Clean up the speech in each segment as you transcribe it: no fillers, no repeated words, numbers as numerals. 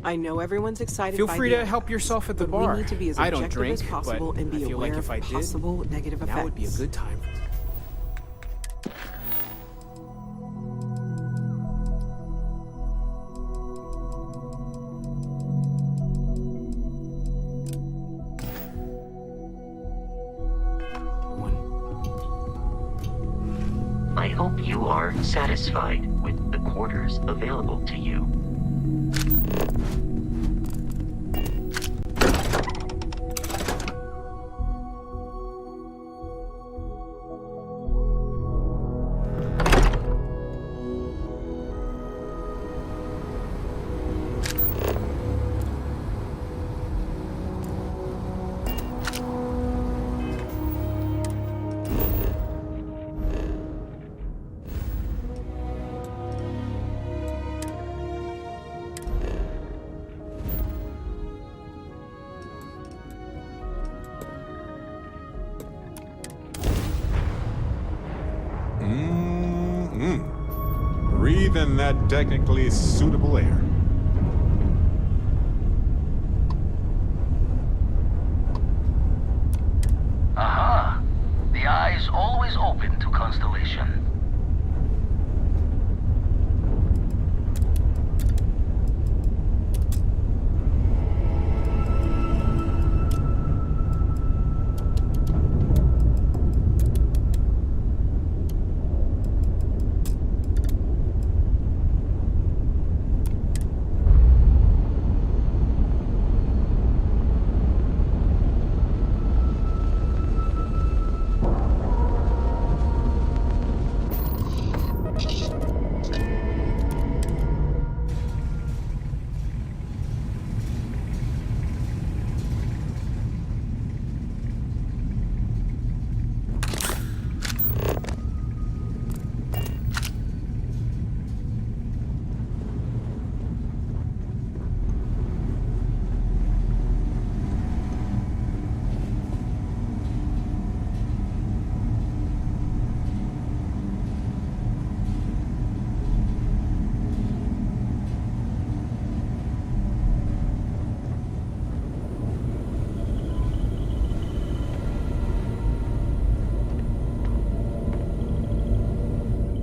I know everyone's excited Feel by free the to help ideas, yourself at the but bar. we need to be as I don't objective drink, as possible but and I be feel like aware if I of did, possible negative effects. now would be a good time. I hope you are satisfied with the quarters available to you. Breathe in that technically suitable air. Aha! The eye is always open to Constellation.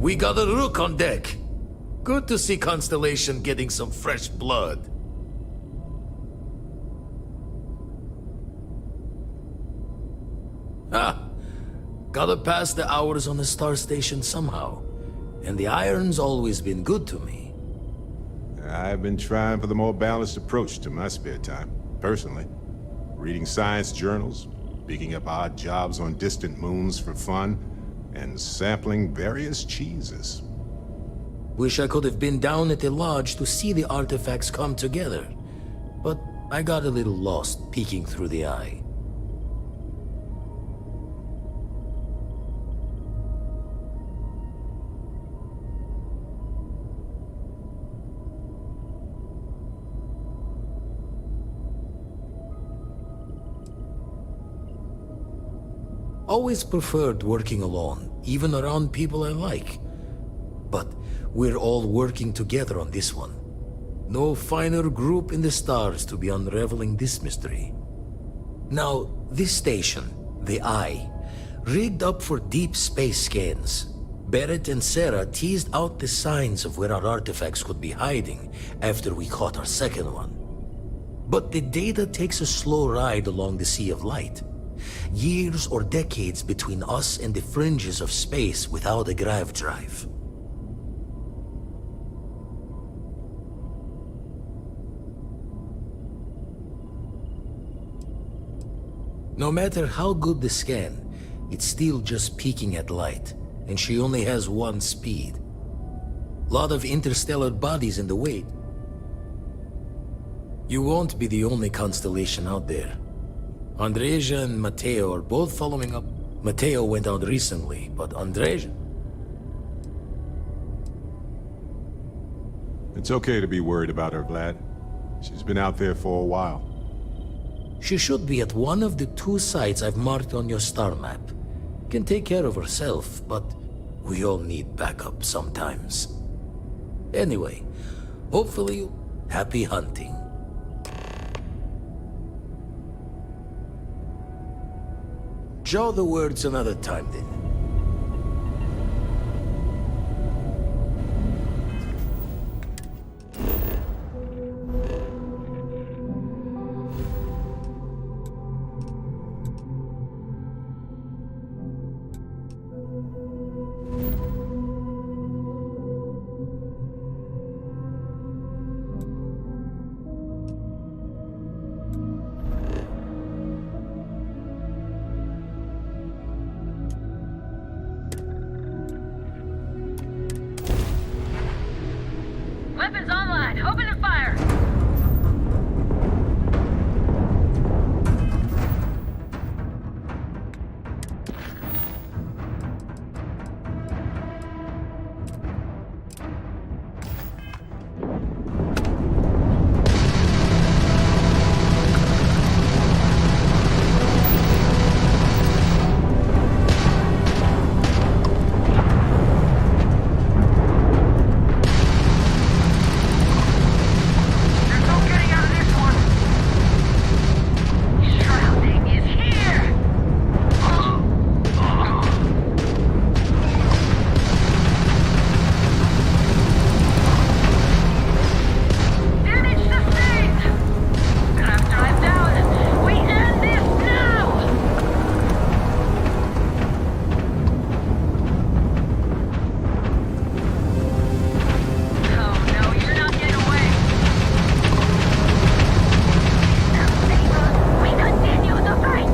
We got a rook on deck. Good to see Constellation getting some fresh blood. Ah, gotta pass the hours on the star station somehow. And the iron's always been good to me. I've been trying for the more balanced approach to my spare time, personally. Reading science journals, picking up odd jobs on distant moons for fun, and sampling various cheeses. Wish I could have been down at the lodge to see the artifacts come together. But I got a little lost peeking through the eye. Always preferred working alone, even around people I like. But we're all working together on this one. No finer group in the stars to be unraveling this mystery. Now, this station, the Eye, rigged up for deep space scans. Barrett and Sarah teased out the signs of where our artifacts could be hiding after we caught our second one. But the data takes a slow ride along the Sea of Light. Years or decades between us and the fringes of space without a grav drive. No matter how good the scan, it's still just peeking at light, and she only has one speed. Lot of interstellar bodies in the way. You won't be the only constellation out there. Andreja and Matteo are both following up. Matteo went out recently, but Andreja... It's okay to be worried about her, Vlad. She's been out there for a while. She should be at one of the 2 sites I've marked on your star map. Can take care of herself, but we all need backup sometimes. Anyway, hopefully, happy hunting. Jaw the words another time then. Weapons online. Open and fire. There's no getting out of this one. Shrouding is here. Damage sustained. Craft drive down. We end this now. Oh no, you're not getting away. We continue the fight!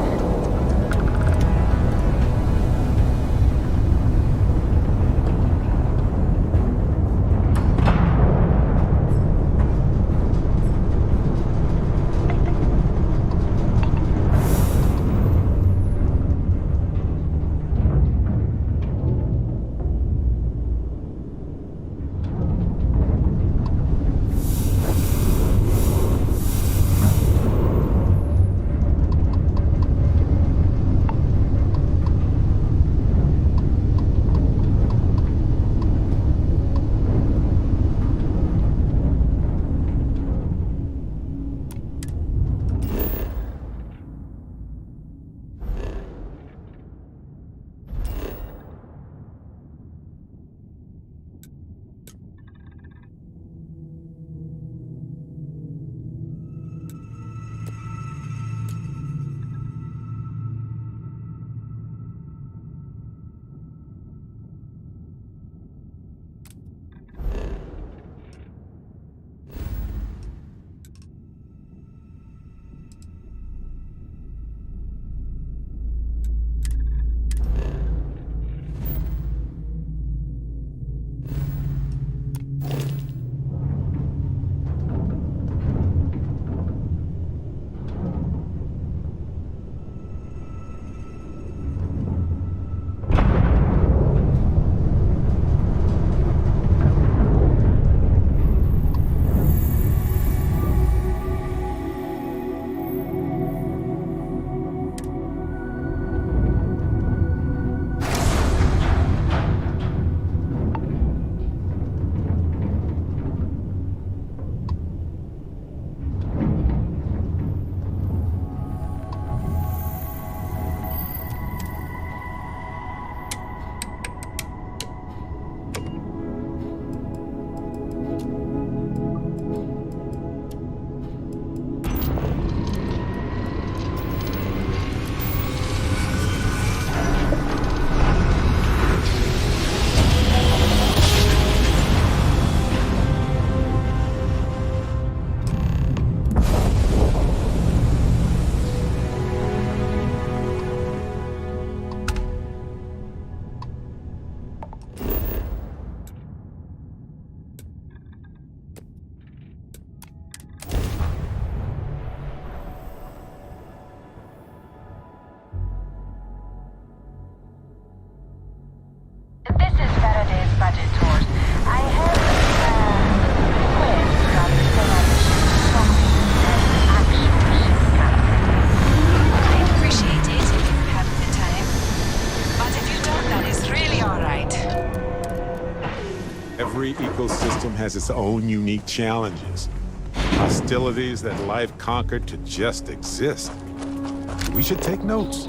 budget tours. I have requests from some actual ship captain. I'd appreciate it if you have the time. But if you don't, that is really alright. Every ecosystem has its own unique challenges. Hostilities that life conquered to just exist. We should take notes.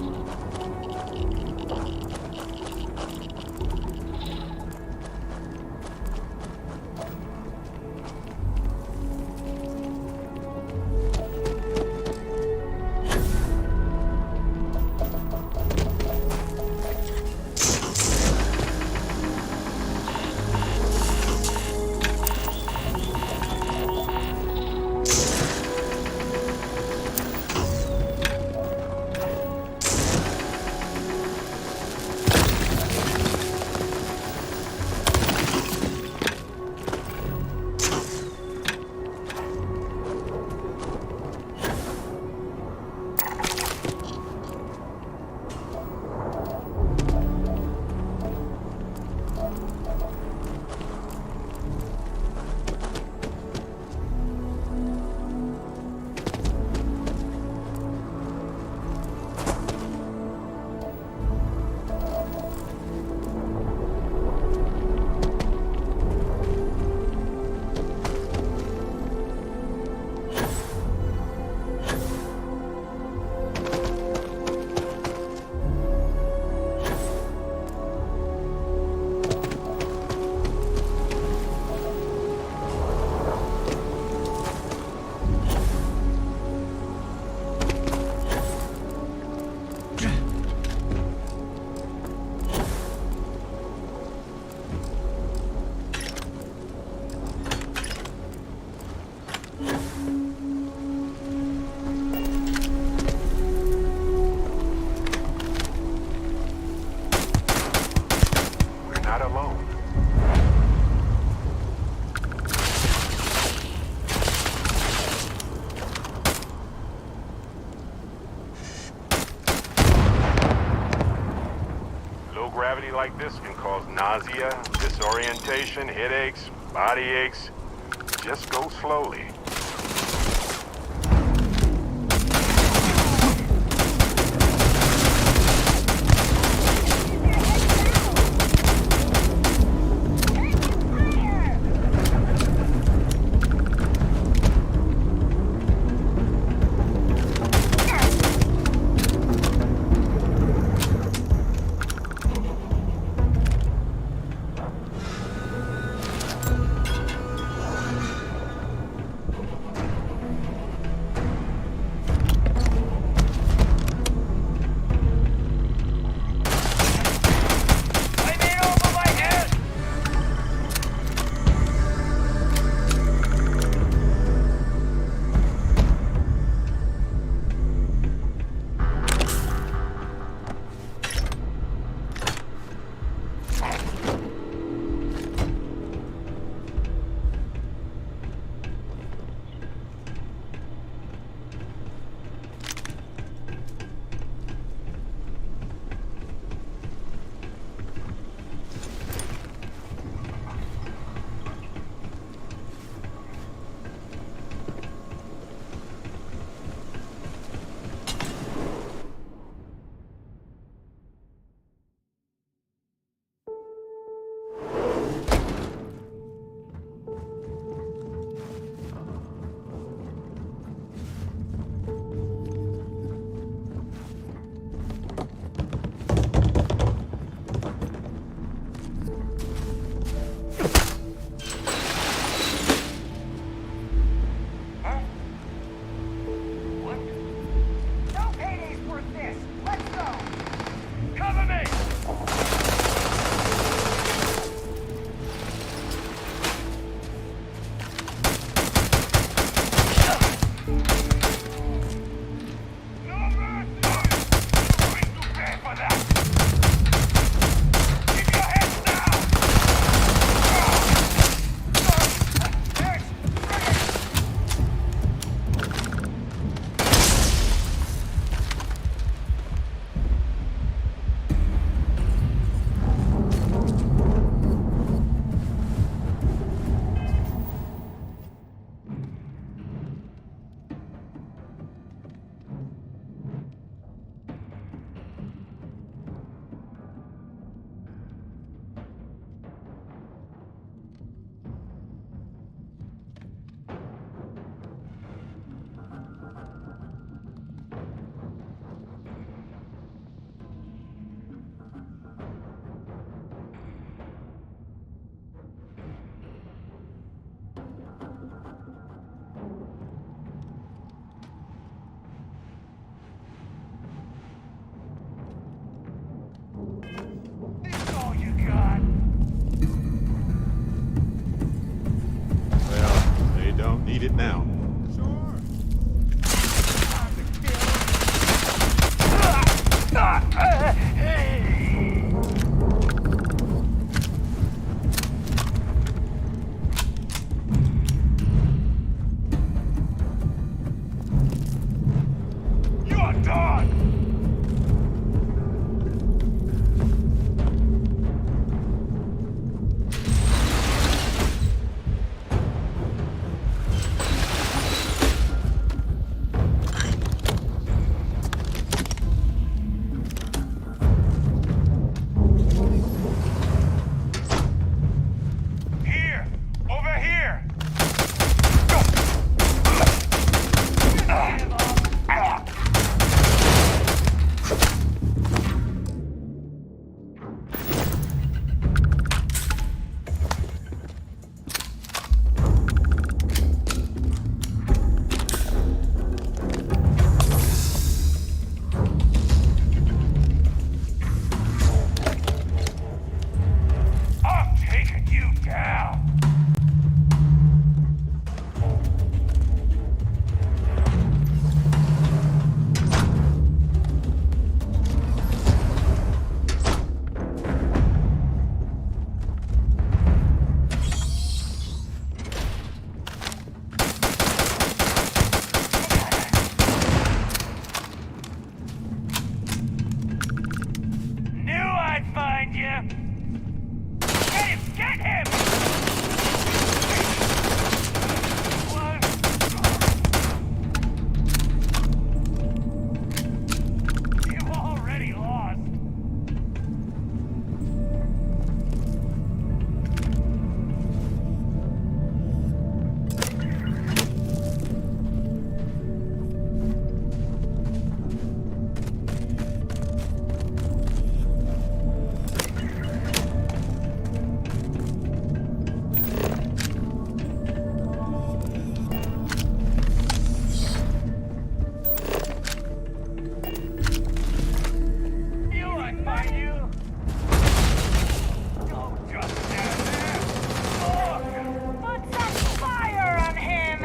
gravity like this can cause nausea, disorientation, headaches, body aches. Just go slowly. Need it now. You're done! find you? Don't just stand there. Look! Put some fire on him!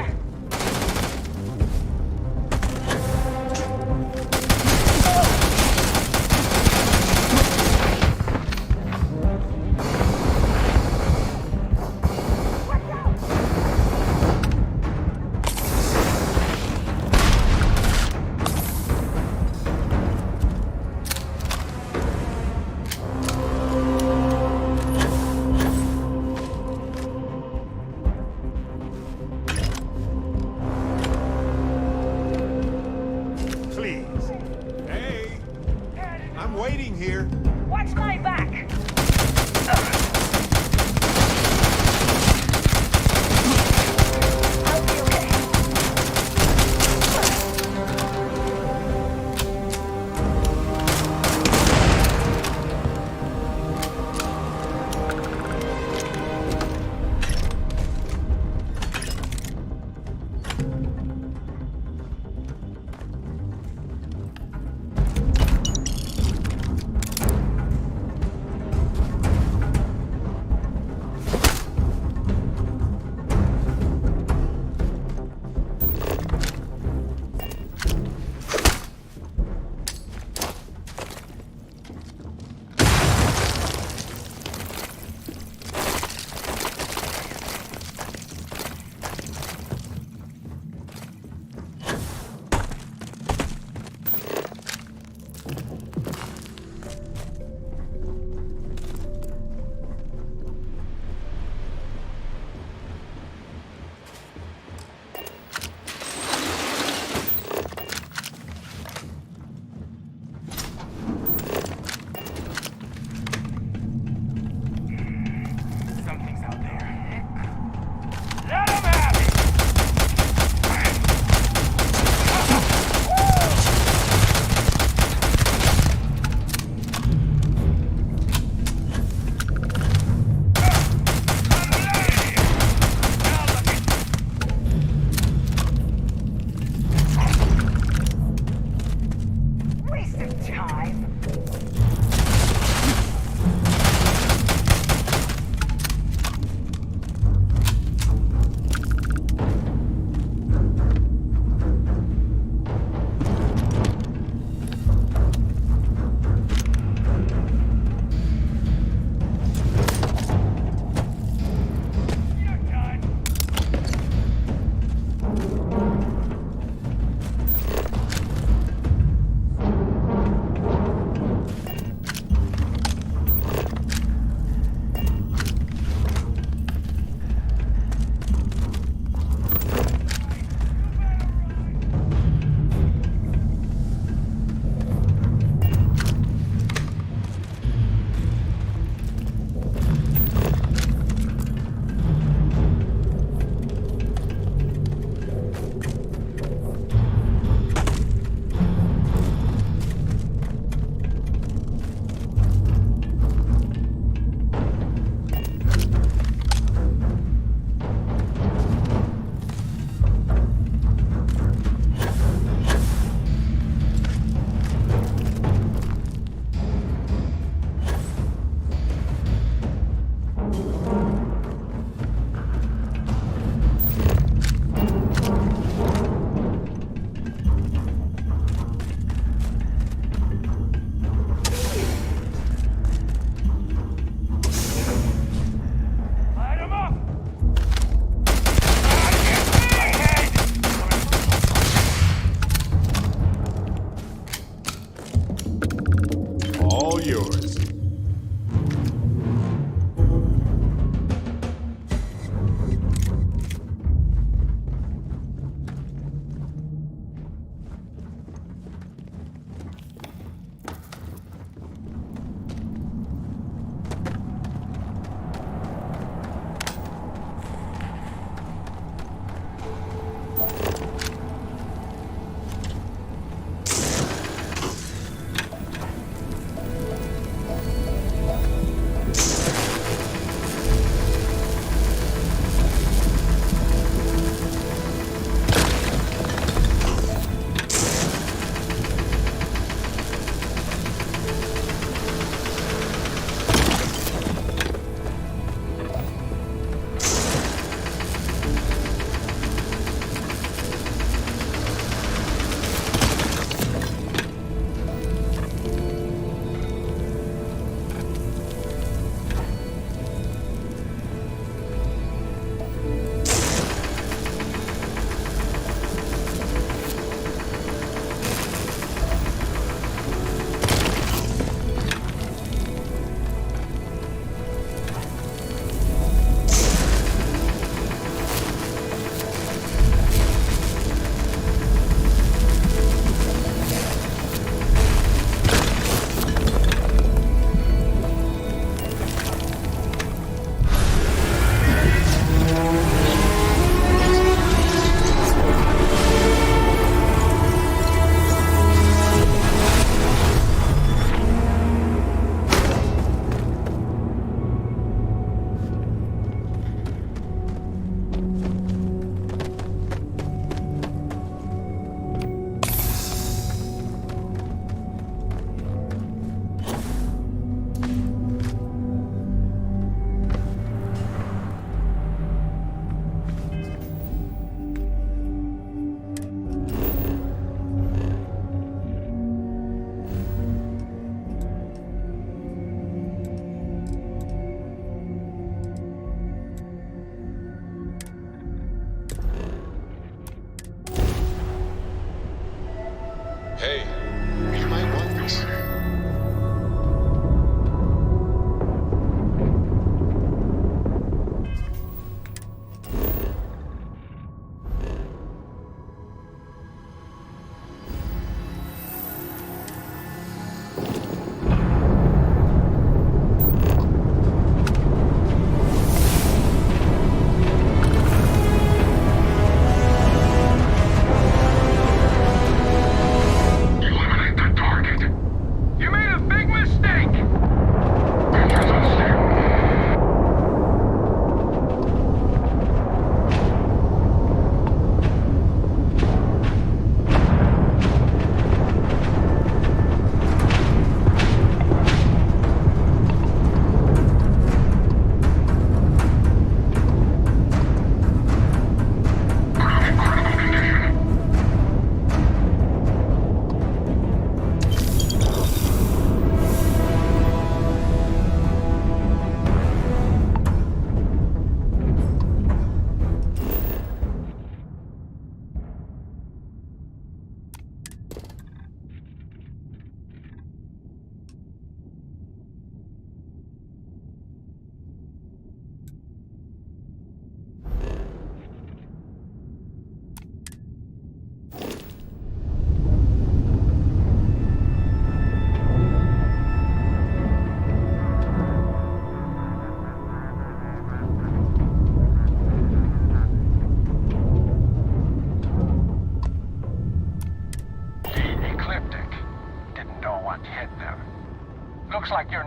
Please. Hey, I'm waiting here. Watch my back! I'll be okay.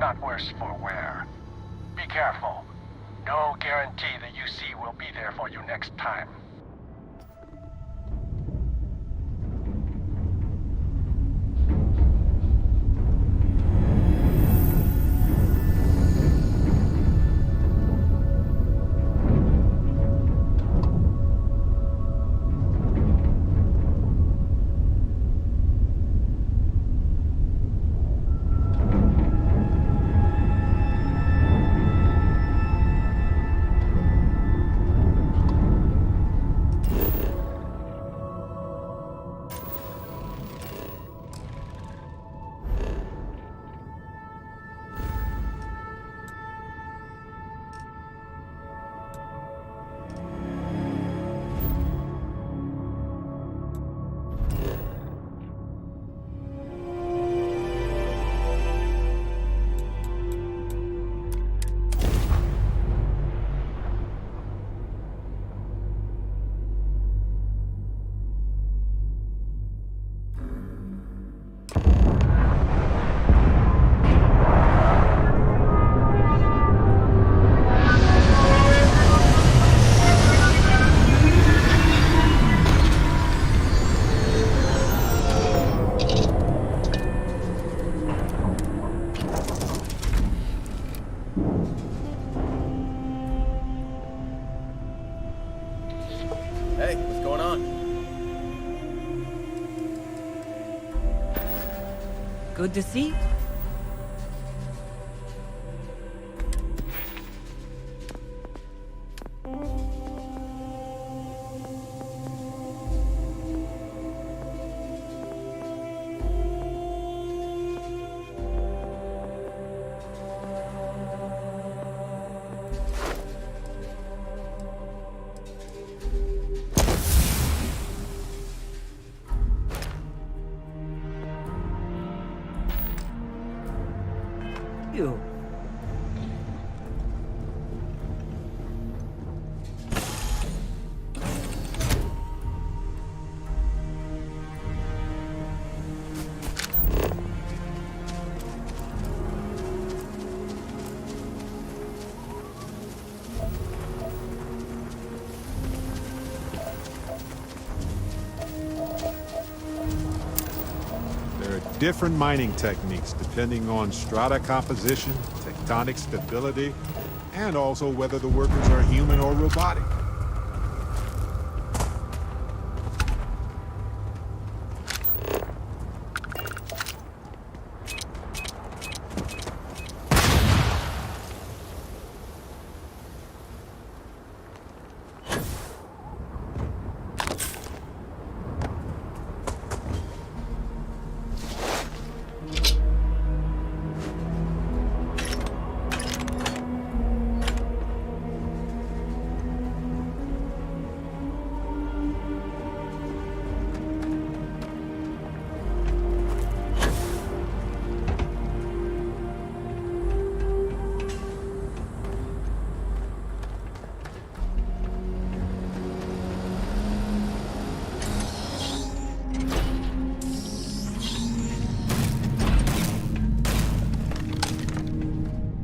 not worse for wear. Be careful. No guarantee the UC will be there for you next time. Hey, what's going on? Good to see. You. There are different mining techniques depending on strata composition, tectonic stability, and also whether the workers are human or robotic.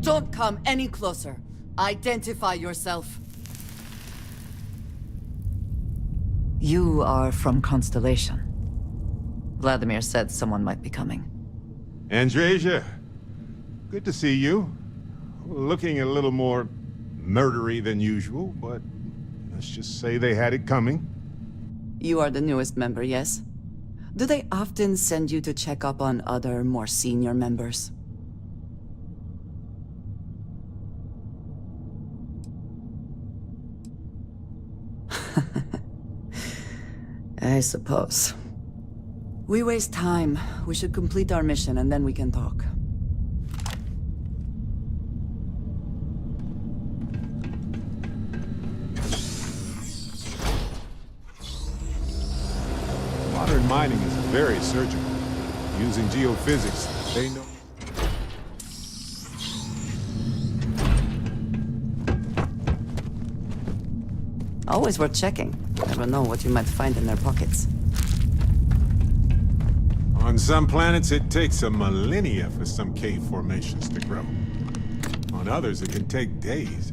Don't come any closer. Identify yourself. You are from Constellation. Vladimir said someone might be coming. Andresia, good to see you. Looking a little more murdery than usual, but let's just say they had it coming. You are the newest member, yes? Do they often send you to check up on other, more senior members? I suppose. We waste time. We should complete our mission and then we can talk. Modern mining is very surgical. Using geophysics, they know. Always worth checking. Never know what you might find in their pockets. On some planets, it takes a millennia for some cave formations to grow. On others, it can take days.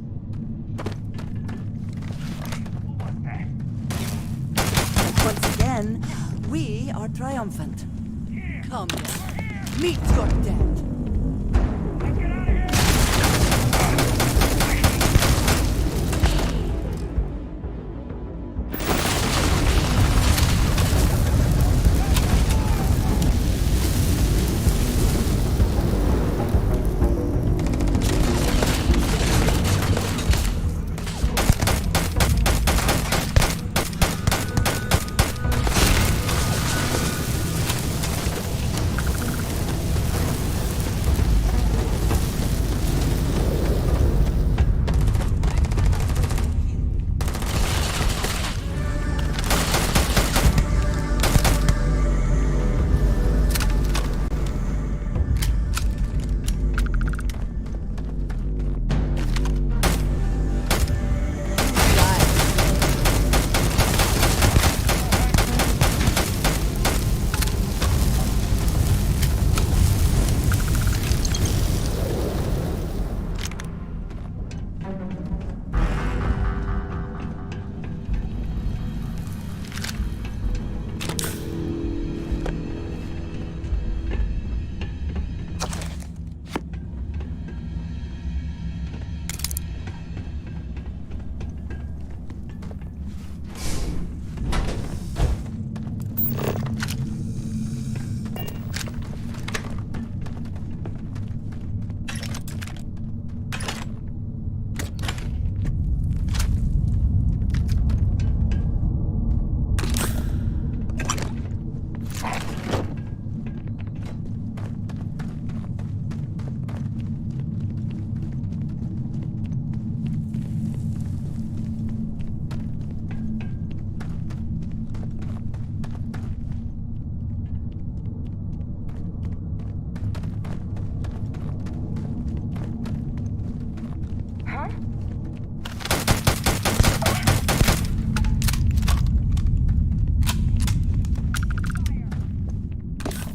Once again, we are triumphant. Come then, meet your death.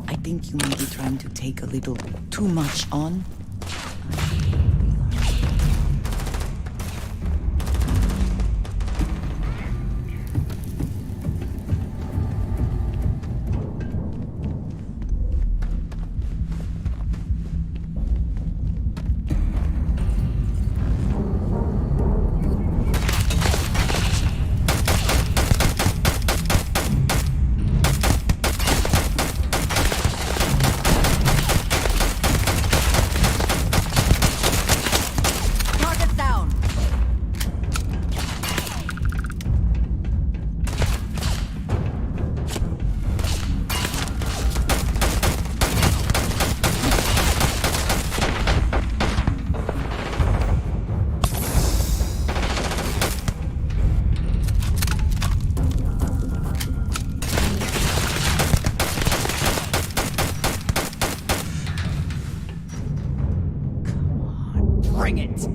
I think you may be trying to take a little too much on. Target down! Bring it!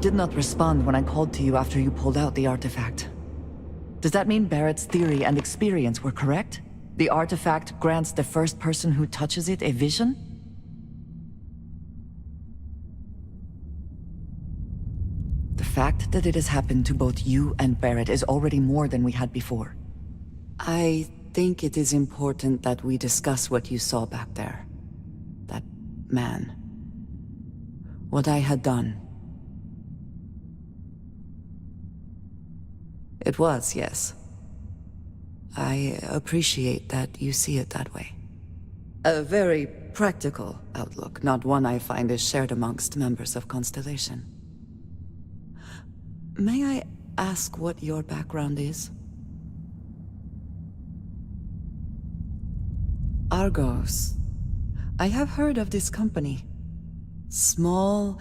did not respond when I called to you after you pulled out the artifact. Does that mean Barrett's theory and experience were correct? The artifact grants the first person who touches it a vision? The fact that it has happened to both you and Barrett is already more than we had before. I think it is important that we discuss what you saw back there. That man. What I had done. It was, yes. I appreciate that you see it that way. A very practical outlook, not one I find is shared amongst members of Constellation. May I ask what your background is? Argos. I have heard of this company. Small,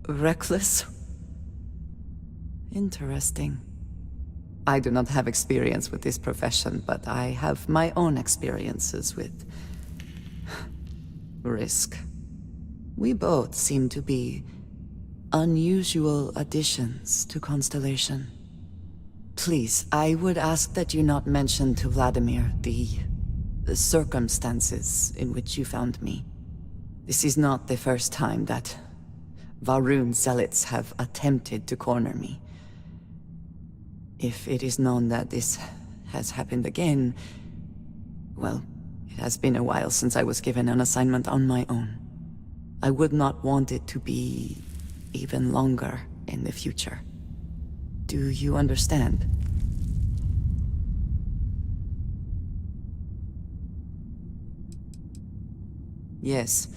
reckless. Interesting. I do not have experience with this profession, but I have my own experiences with risk. We both seem to be unusual additions to Constellation. Please, I would ask that you not mention to Vladimir the circumstances in which you found me. This is not the first time that Varun zealots have attempted to corner me. If it is known that this has happened again, well, it has been a while since I was given an assignment on my own. I would not want it to be even longer in the future. Do you understand? Yes,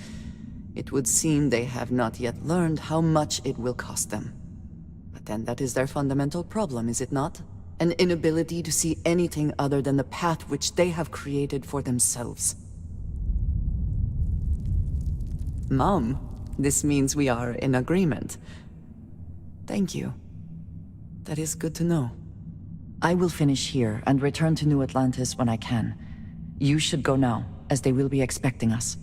it would seem they have not yet learned how much it will cost them. But then that is their fundamental problem, is it not? An inability to see anything other than the path which they have created for themselves. Mom, this means we are in agreement. Thank you. That is good to know. I will finish here and return to New Atlantis when I can. You should go now, as they will be expecting us.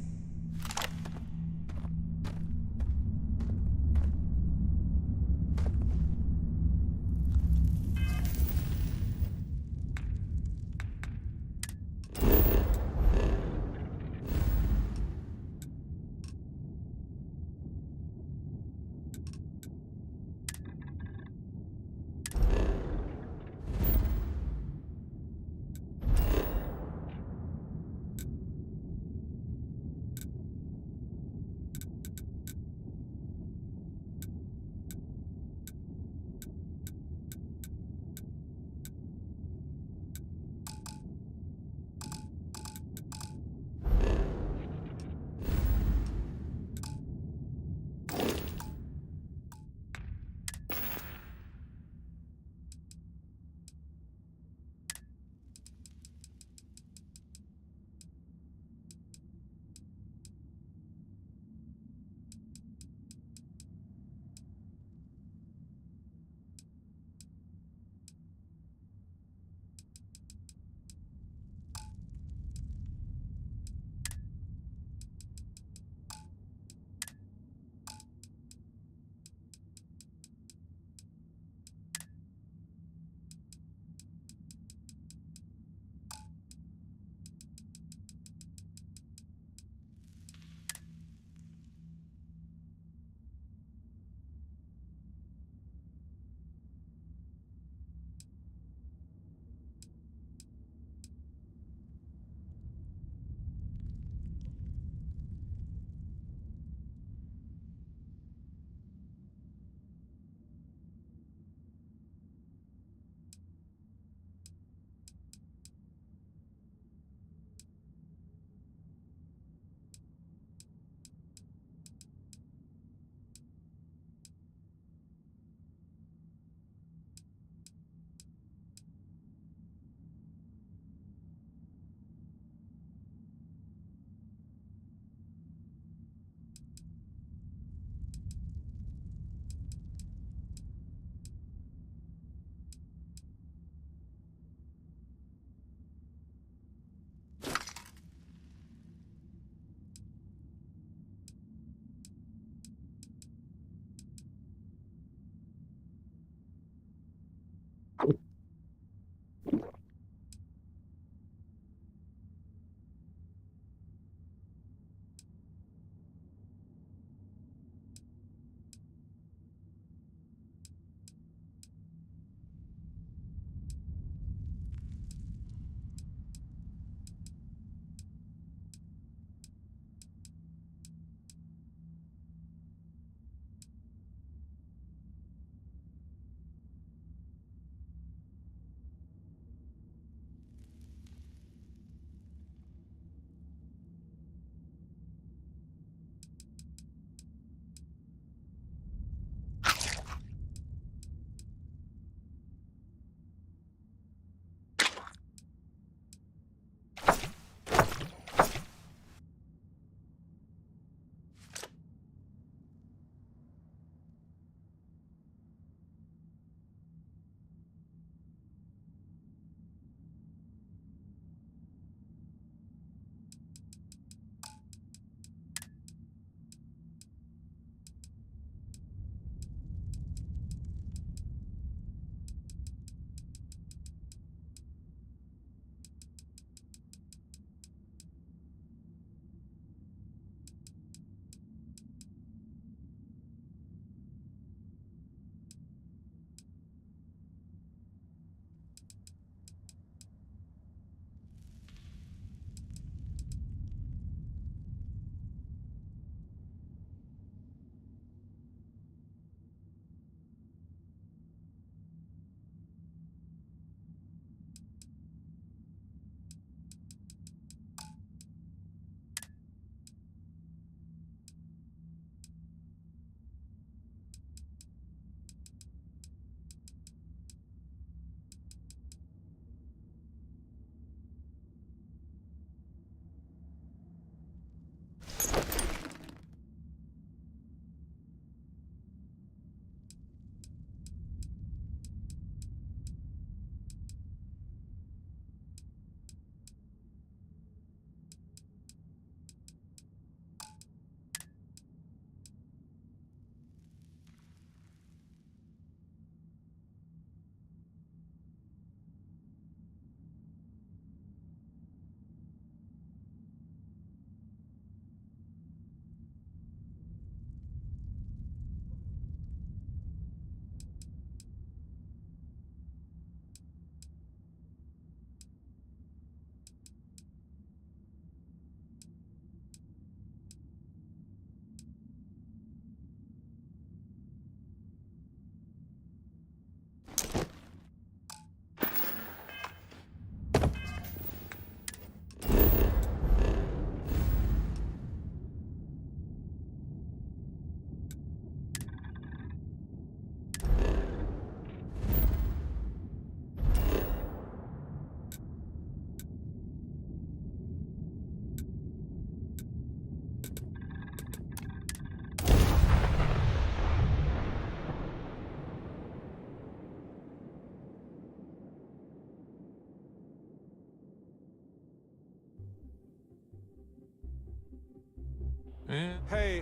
Hey,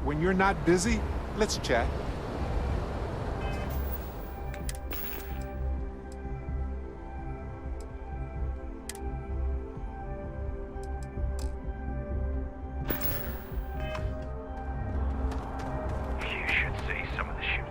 when you're not busy, let's chat. You should see some of the shit.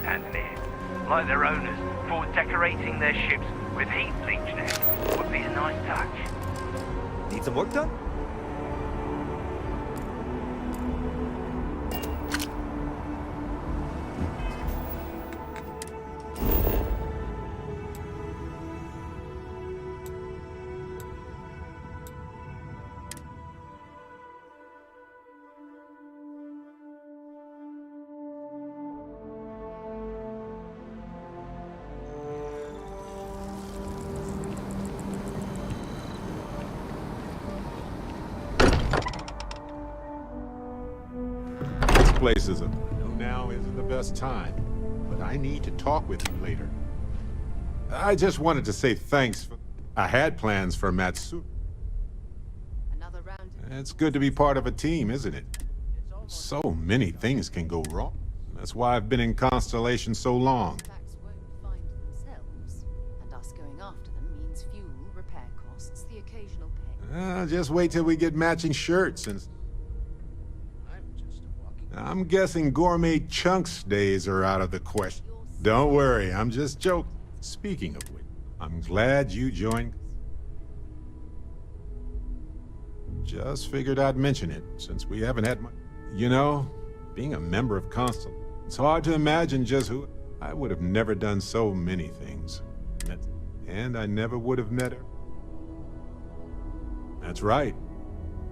Standing here, like their owners, for decorating their ships with heat bleach now. Would be a nice touch. Need some work done? Places of now isn't the best time, but I need to talk with you later. I just wanted to say thanks. I had plans for Matsu. Another round. It's good to be part of a team, isn't it? So many things can go wrong. That's why I've been in Constellation so long. Facts won't find themselves, and us going after them means fuel, repair costs, the occasional pay. Just wait till we get matching shirts and... I'm guessing gourmet chunks days are out of the question. Don't worry, I'm just joking. Speaking of which, I'm glad you joined. Just figured I'd mention it, since we haven't had much. You know, being a member of Constel, it's hard to imagine just who... I would have never done so many things. And I never would have met her. That's right.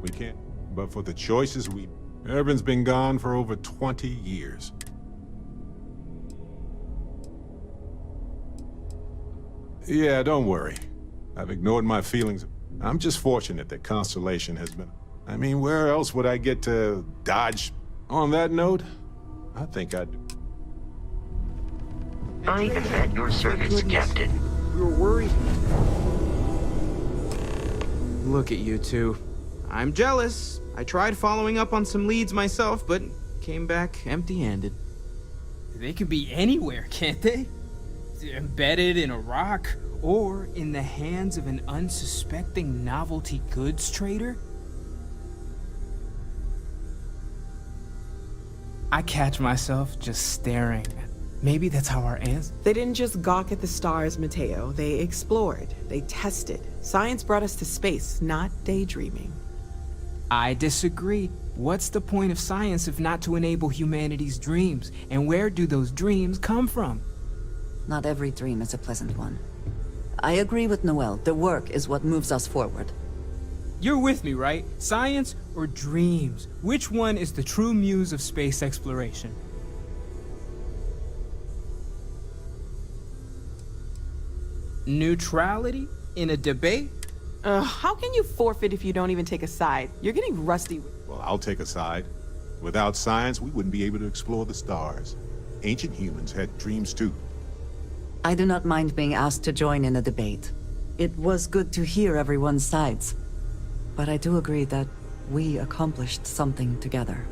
We can't. But for the choices we... Urban's been gone for over 20 years. Yeah, don't worry. I've ignored my feelings. I'm just fortunate that Constellation has been... I mean, where else would I get to dodge? On that note, I think I'd... I am at your service, Captain. We were worried. Look at you two. I'm jealous. I tried following up on some leads myself, but came back empty-handed. They could be anywhere, can't they? Embedded in a rock, or in the hands of an unsuspecting novelty goods trader? I catch myself just staring. Maybe that's how our ancestors... They didn't just gawk at the stars, Mateo. They explored. They tested. Science brought us to space, not daydreaming. I disagree. What's the point of science if not to enable humanity's dreams? And where do those dreams come from? Not every dream is a pleasant one. I agree with Noel. The work is what moves us forward. You're with me, right? Science or dreams? Which one is the true muse of space exploration? Neutrality in a debate? How can you forfeit if you don't even take a side? You're getting rusty. Well, I'll take a side. Without science, we wouldn't be able to explore the stars. Ancient humans had dreams too. I do not mind being asked to join in a debate. It was good to hear everyone's sides. But I do agree that we accomplished something together.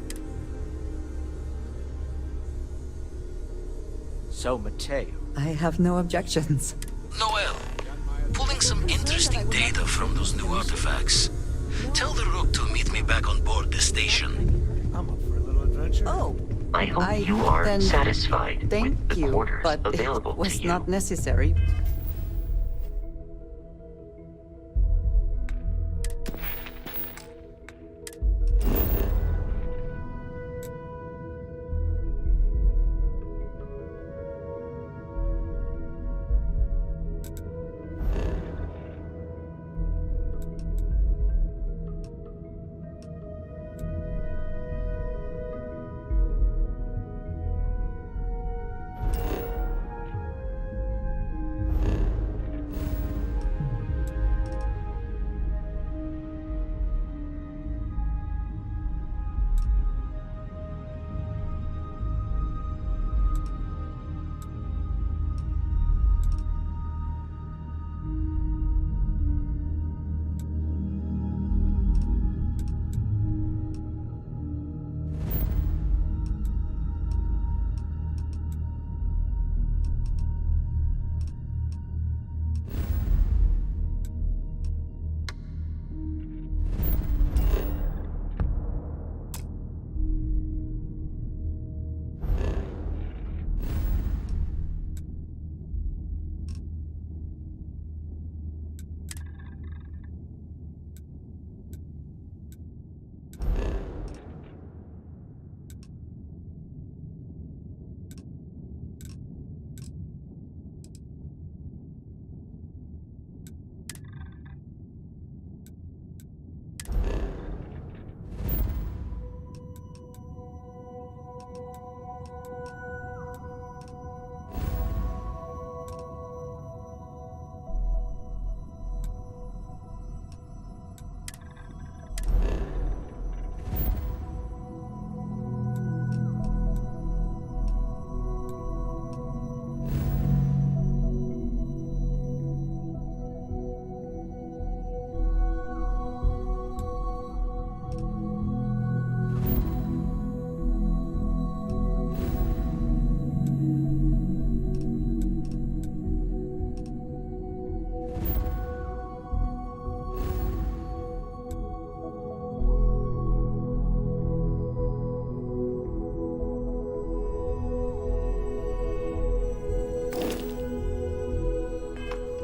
So, Mateo. I have no objections. Noel, pulling some interesting data from those new artifacts. Tell the Rook to meet me back on board the station. I'm up for a little adventure. Oh, I hope you are then satisfied Thank with the you, quarters but available it was to you. not necessary.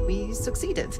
We succeeded.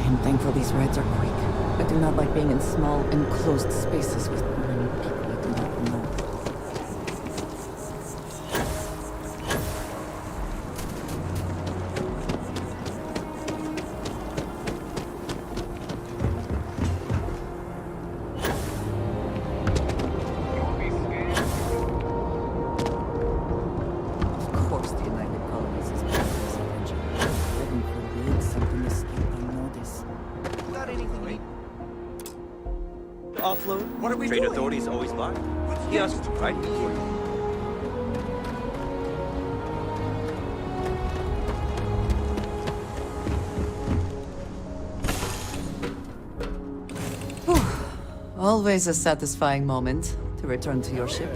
I'm thankful these rides are quick. I do not like being in small, enclosed spaces with many people I do not know. Of course, the United Colonies is part of this adventure. Heaven forbid something escape unnoticed. Got anything we offload? What are we Trade doing? authorities always lie. Yes, right? Always a satisfying moment to return to your ship.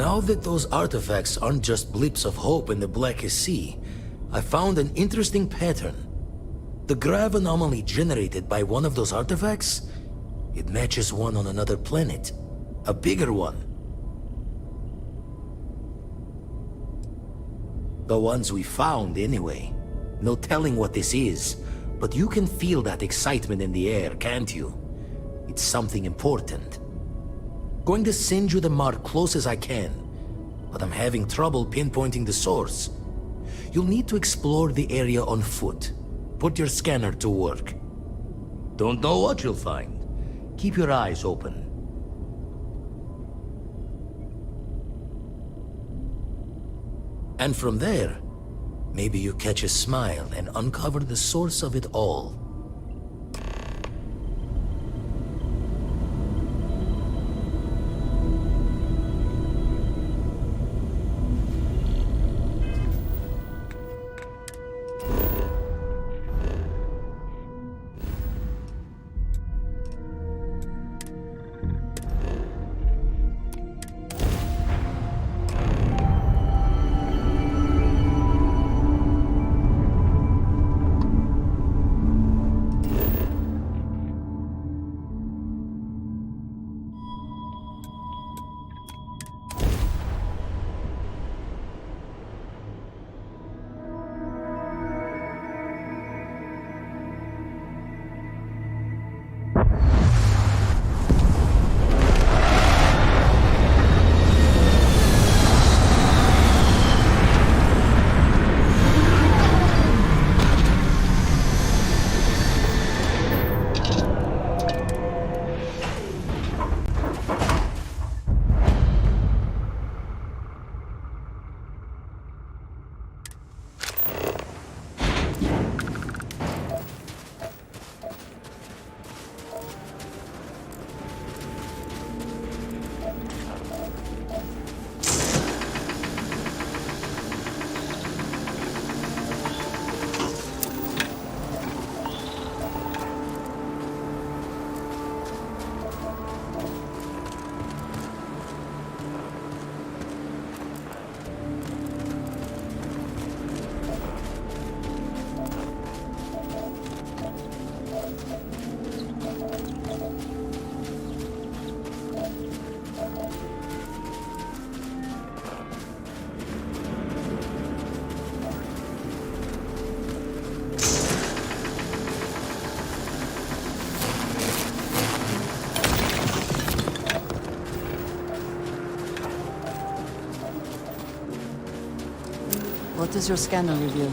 Now that those artifacts aren't just blips of hope in the blackest sea, I found an interesting pattern. The grav anomaly generated by one of those artifacts, it matches one on another planet. A bigger one. The ones we found, anyway. No telling what this is, but you can feel that excitement in the air, can't you? It's something important. Going to send you the mark close as I can, but I'm having trouble pinpointing the source. You'll need to explore the area on foot. Put your scanner to work. Don't know what you'll find. Keep your eyes open. And from there, maybe you catch a smile and uncover the source of it all. What does your scanner reveal?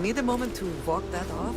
need a moment to walk that off?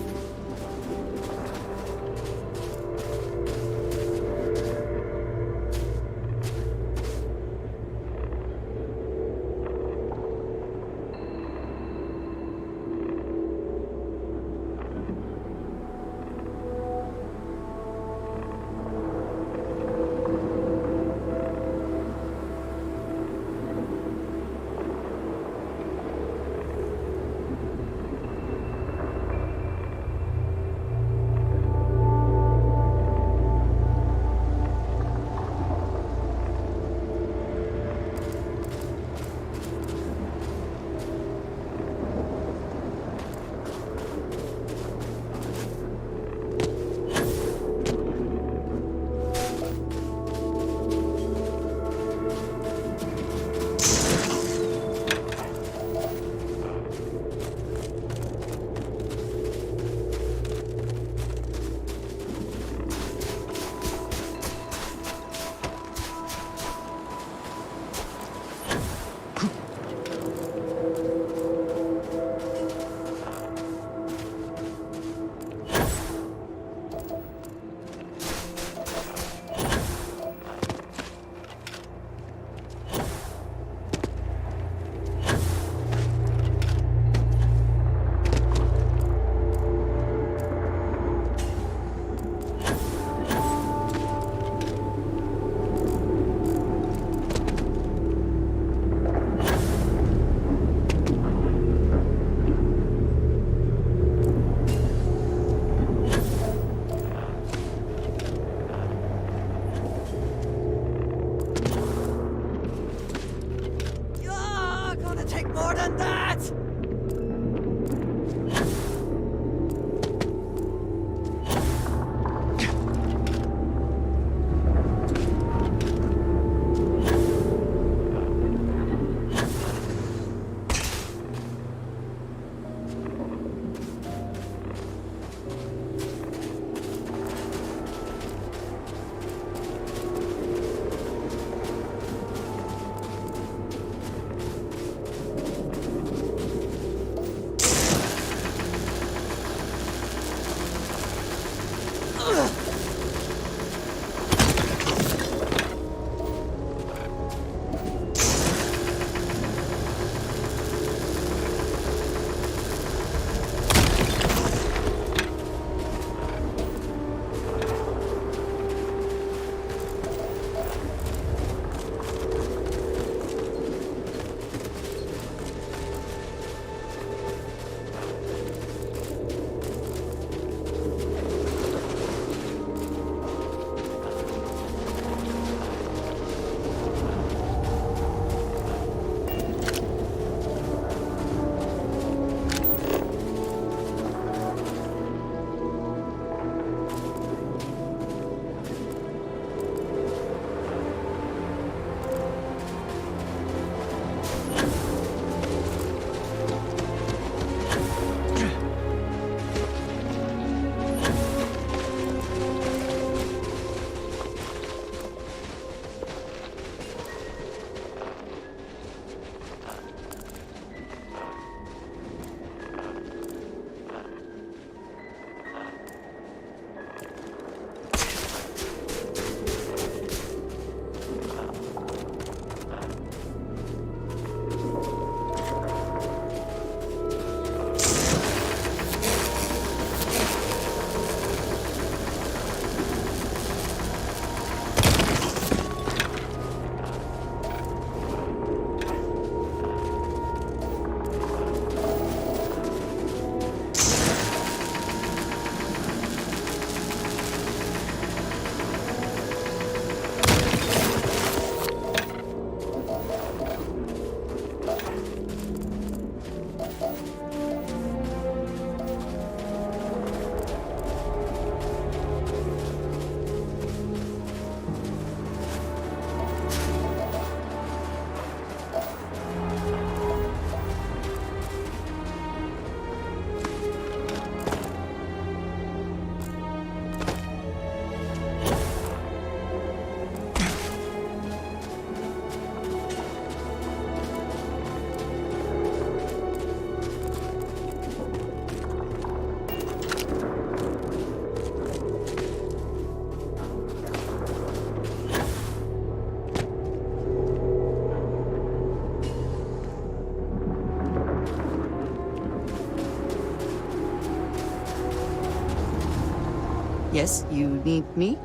Yes, you need me?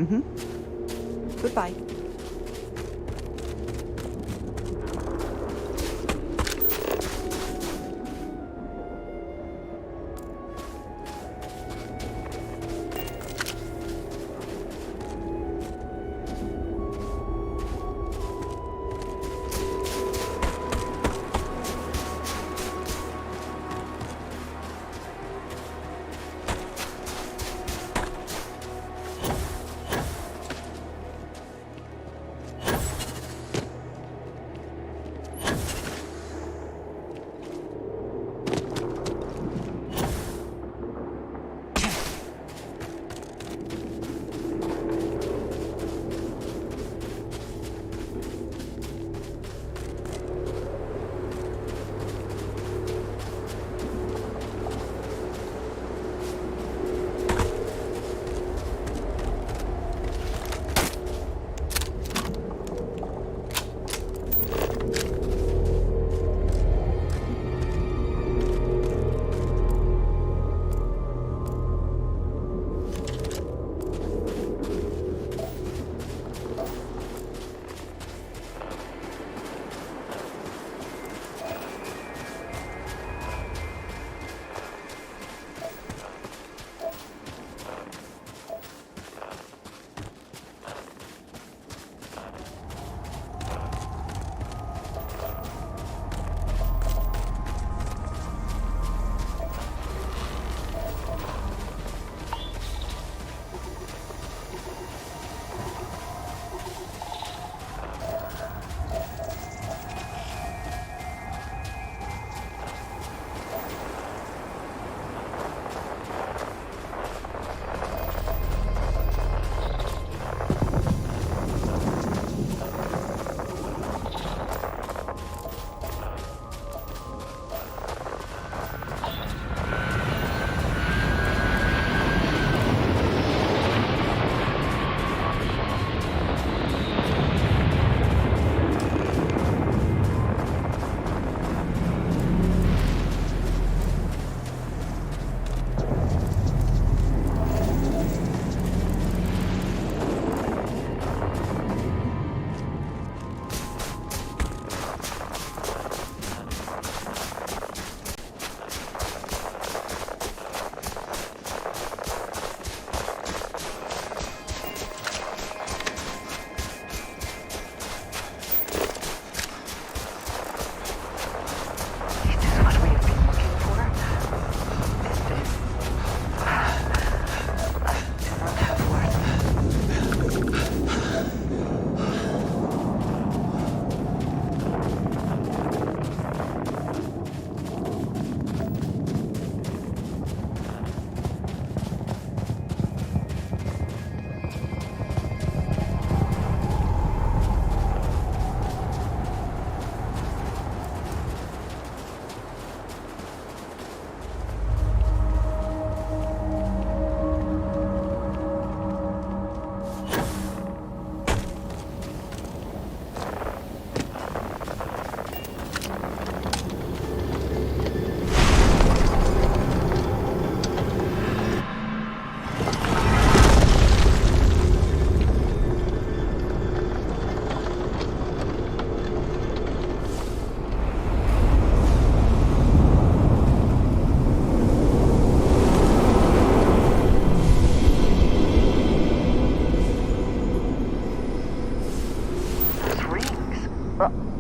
Mm-hmm. Goodbye.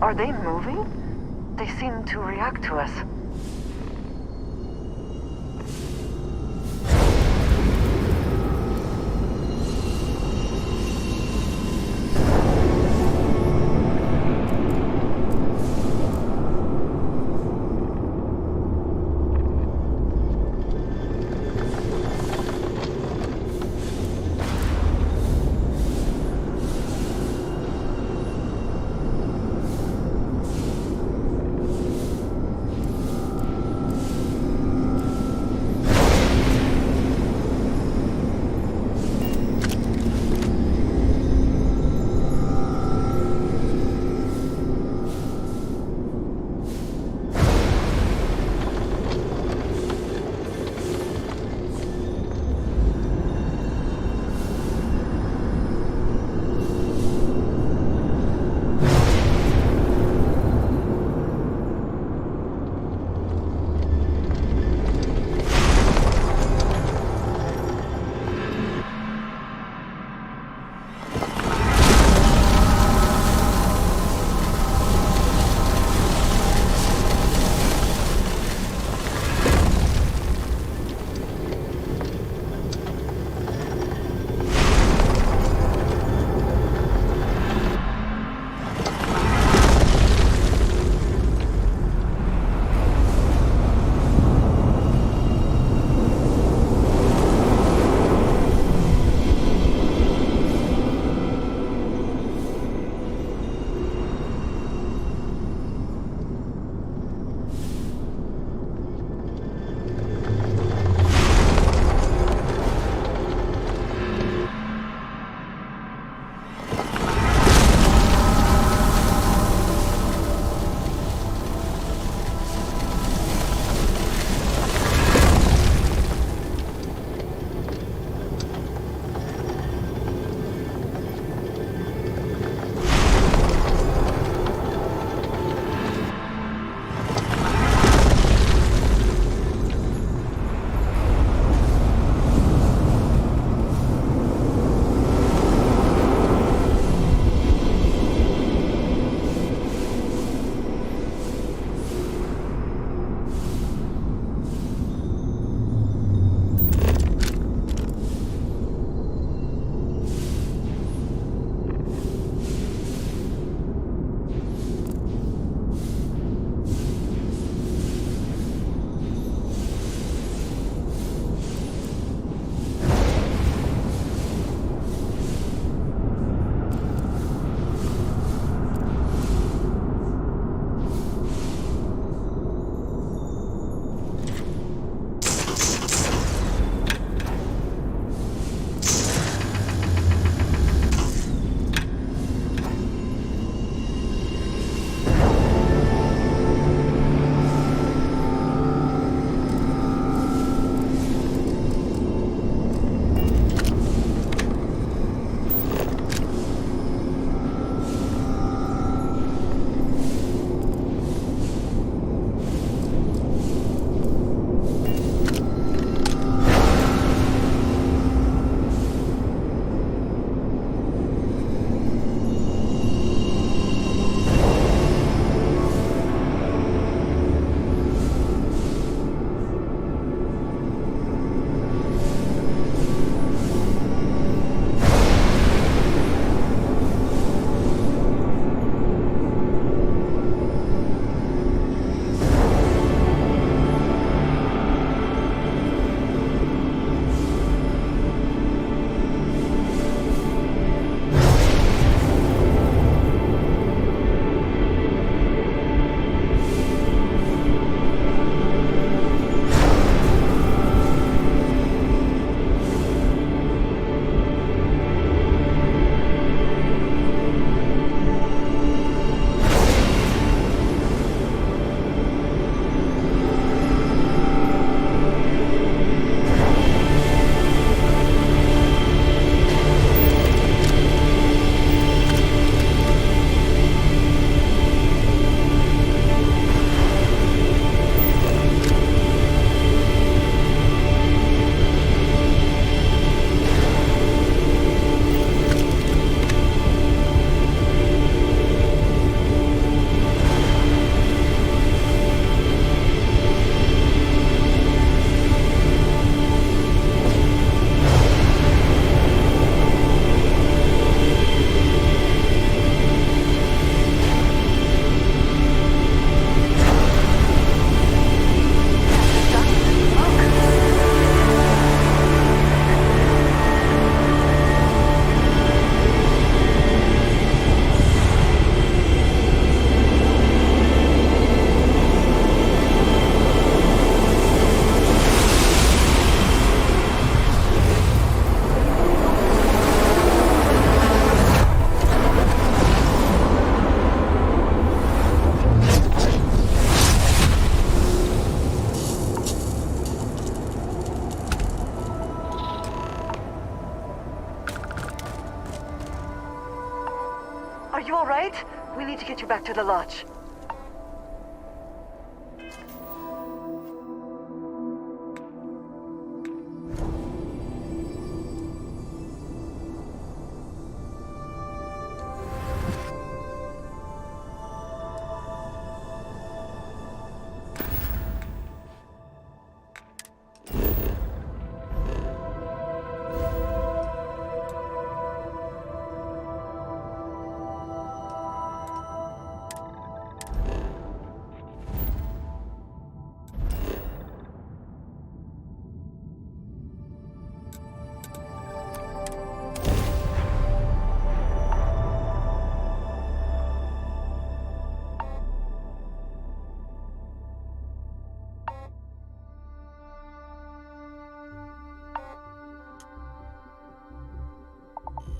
Are they moving? They seem to react to us. need to get you back to the lodge.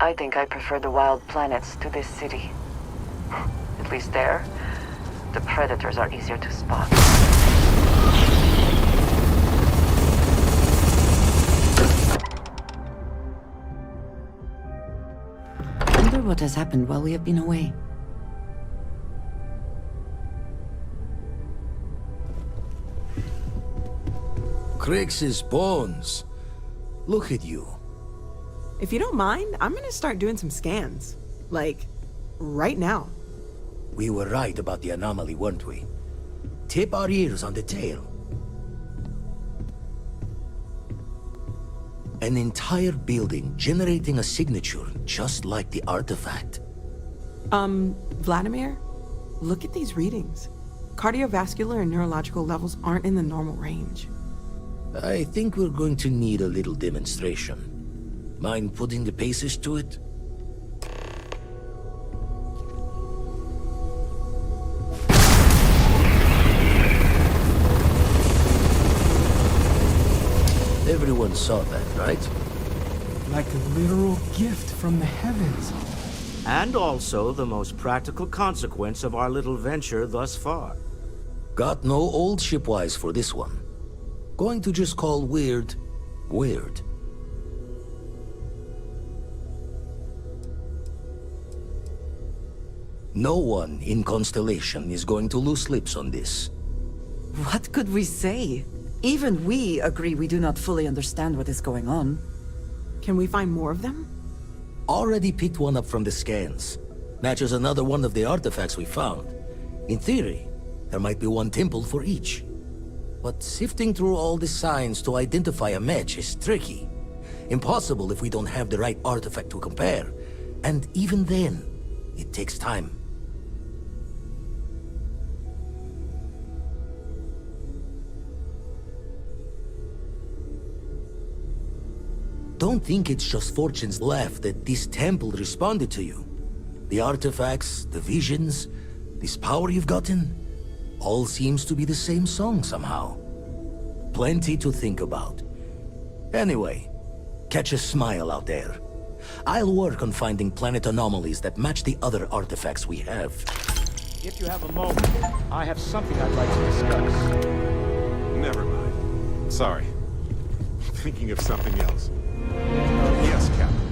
I think I prefer the wild planets to this city. At least there, the predators are easier to spot. I wonder what has happened while we have been away. Crix's bones. Look at you. If you don't mind, I'm gonna start doing some scans. Like, right now. We were right about the anomaly, weren't we? Tip our ears on the tail. An entire building generating a signature just like the artifact. Vladimir, look at these readings. Cardiovascular and neurological levels aren't in the normal range. I think we're going to need a little demonstration. Mind putting the paces to it? Everyone saw that, right? Like a literal gift from the heavens. And also the most practical consequence of our little venture thus far. Got no old shipwise for this one. Going to just call weird, weird. No one in Constellation is going to lose lips on this. What could we say? Even we agree we do not fully understand what is going on. Can we find more of them? Already picked one up from the scans. Matches another one of the artifacts we found. In theory, there might be one temple for each. But sifting through all the signs to identify a match is tricky. Impossible if we don't have the right artifact to compare. And even then, it takes time. Don't think it's just Fortune's laugh that this temple responded to you. The artifacts, the visions, this power you've gotten, all seems to be the same song somehow. Plenty to think about. Anyway, catch a smile out there. I'll work on finding planet anomalies that match the other artifacts we have. If you have a moment, I have something I'd like to discuss. Never mind. Sorry. Thinking of something else. Yes, Captain.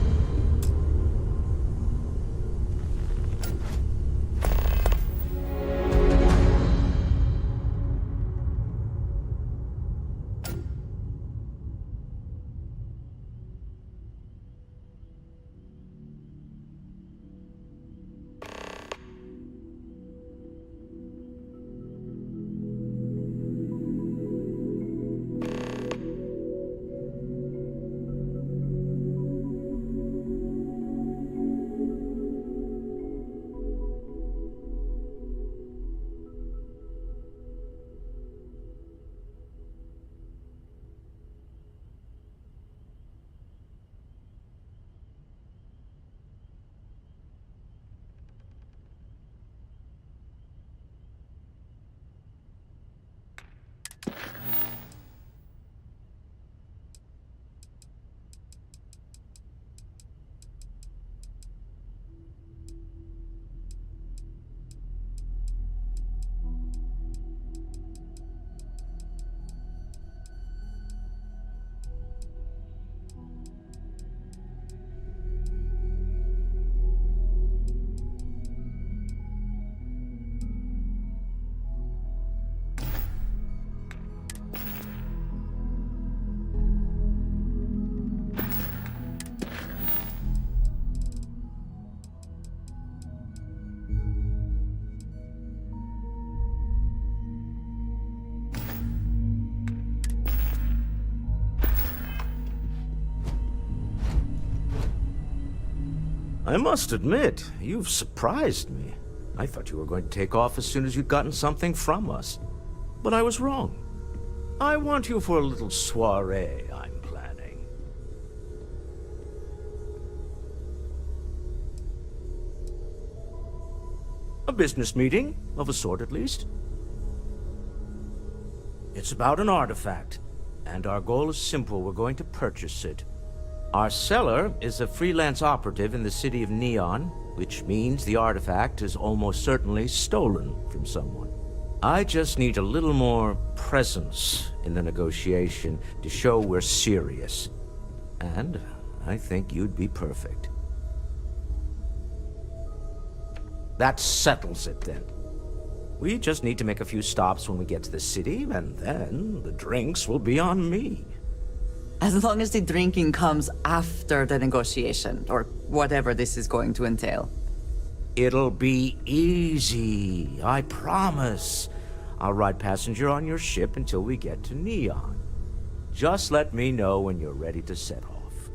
I must admit, you've surprised me. I thought you were going to take off as soon as you'd gotten something from us. But I was wrong. I want you for a little soiree I'm planning. A business meeting, of a sort at least. It's about an artifact, and our goal is simple. We're going to purchase it. Our seller is a freelance operative in the city of Neon, which means the artifact is almost certainly stolen from someone. I just need a little more presence in the negotiation to show we're serious. And I think you'd be perfect. That settles it then. We just need to make a few stops when we get to the city, and then the drinks will be on me. As long as the drinking comes after the negotiation, or whatever this is going to entail. It'll be easy, I promise. I'll ride passenger on your ship until we get to Neon. Just let me know when you're ready to set off.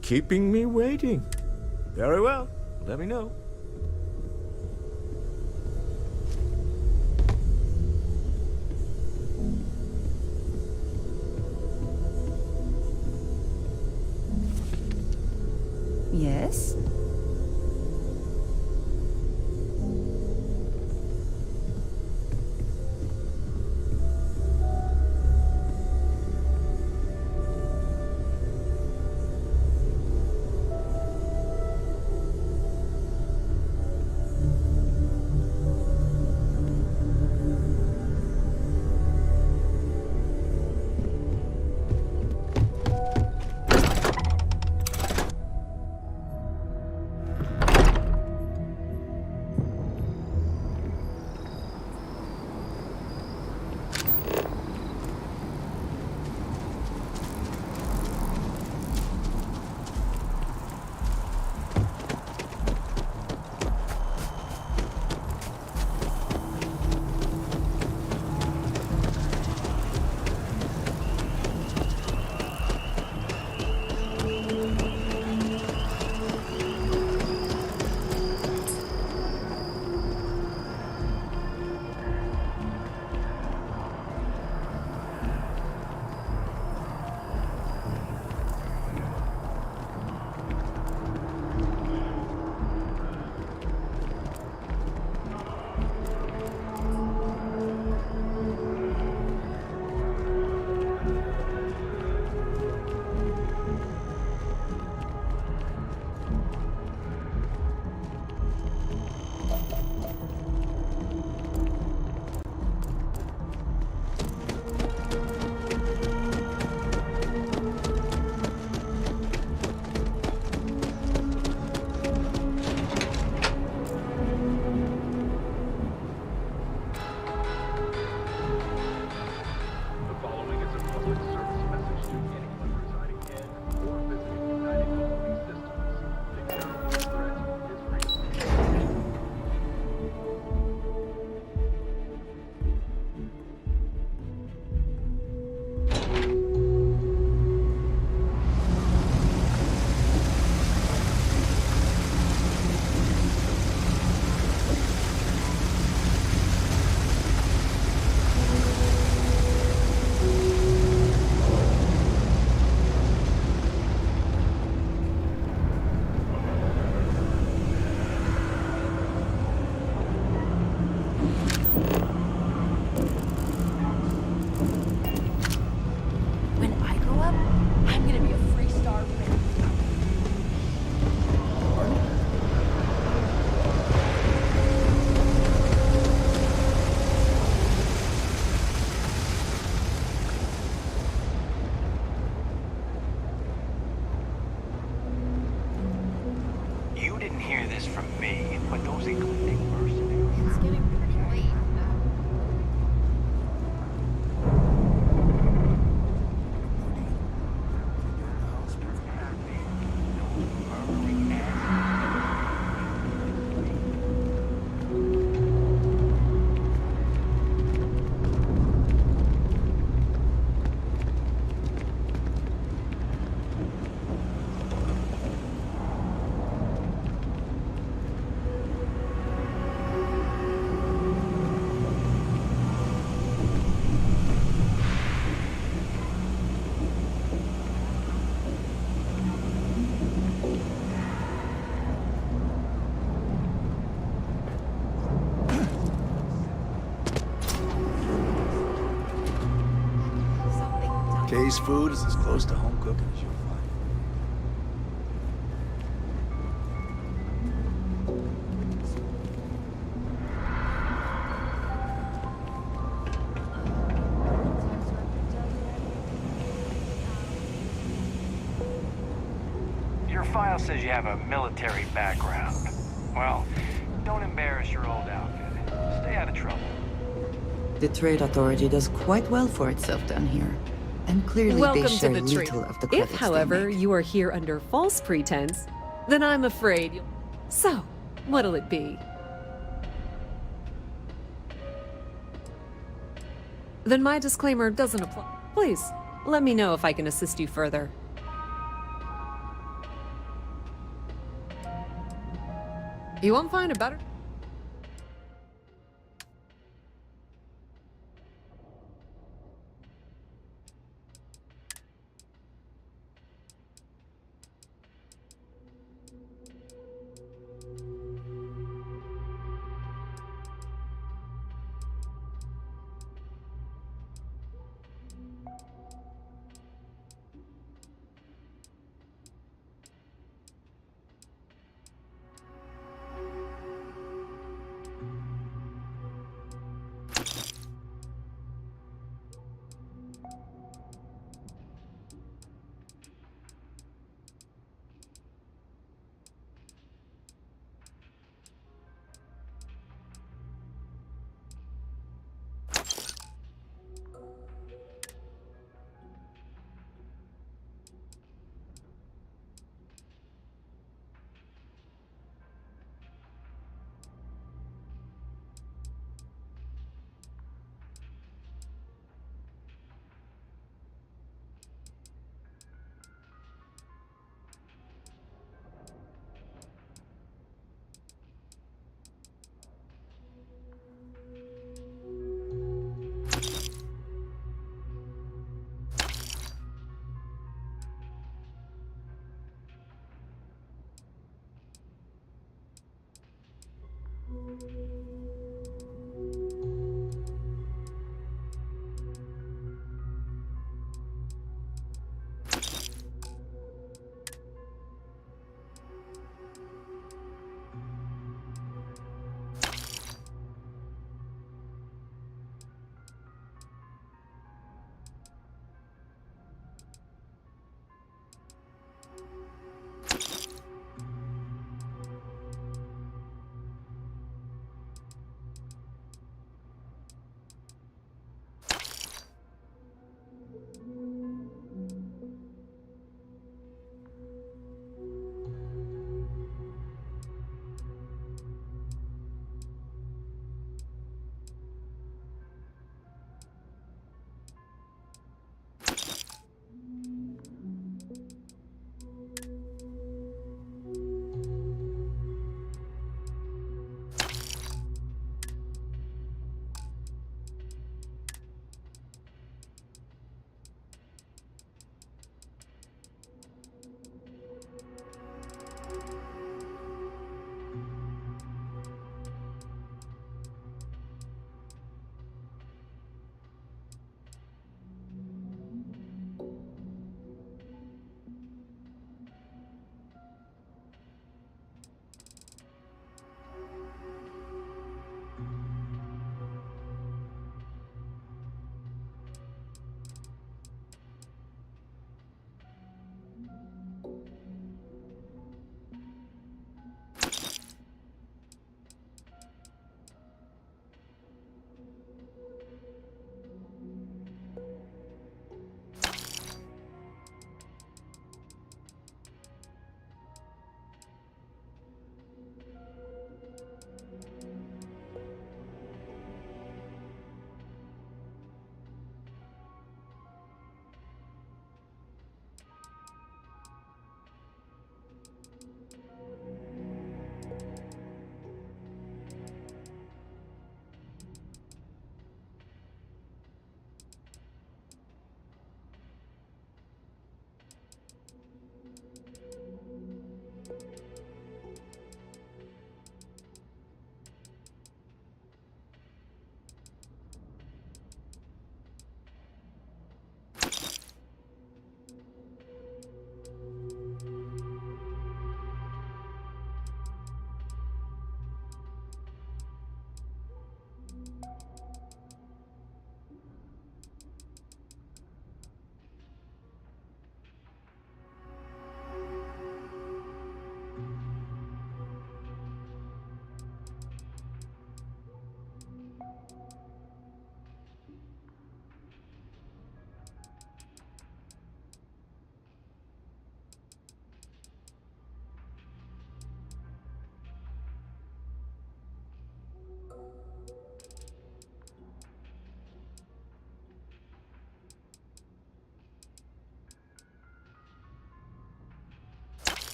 Keeping me waiting. Very well. Let me know. Yes? Kay's food is as close to home cooking as you'll find. Your file says you have a military background. Well, don't embarrass your old outfit. Stay out of trouble. The trade authority does quite well for itself down here. And clearly Welcome they share to the little tree. of the If, credits they however, make. you are here under false pretense, then I'm afraid you'll... So, what'll it be? Then my disclaimer doesn't apply. Please, let me know if I can assist you further. You won't find a better...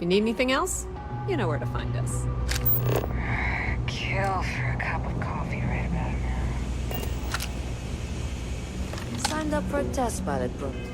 If you need anything else, you know where to find us. Kill for a cup of coffee right about now. Signed up for a test pilot program.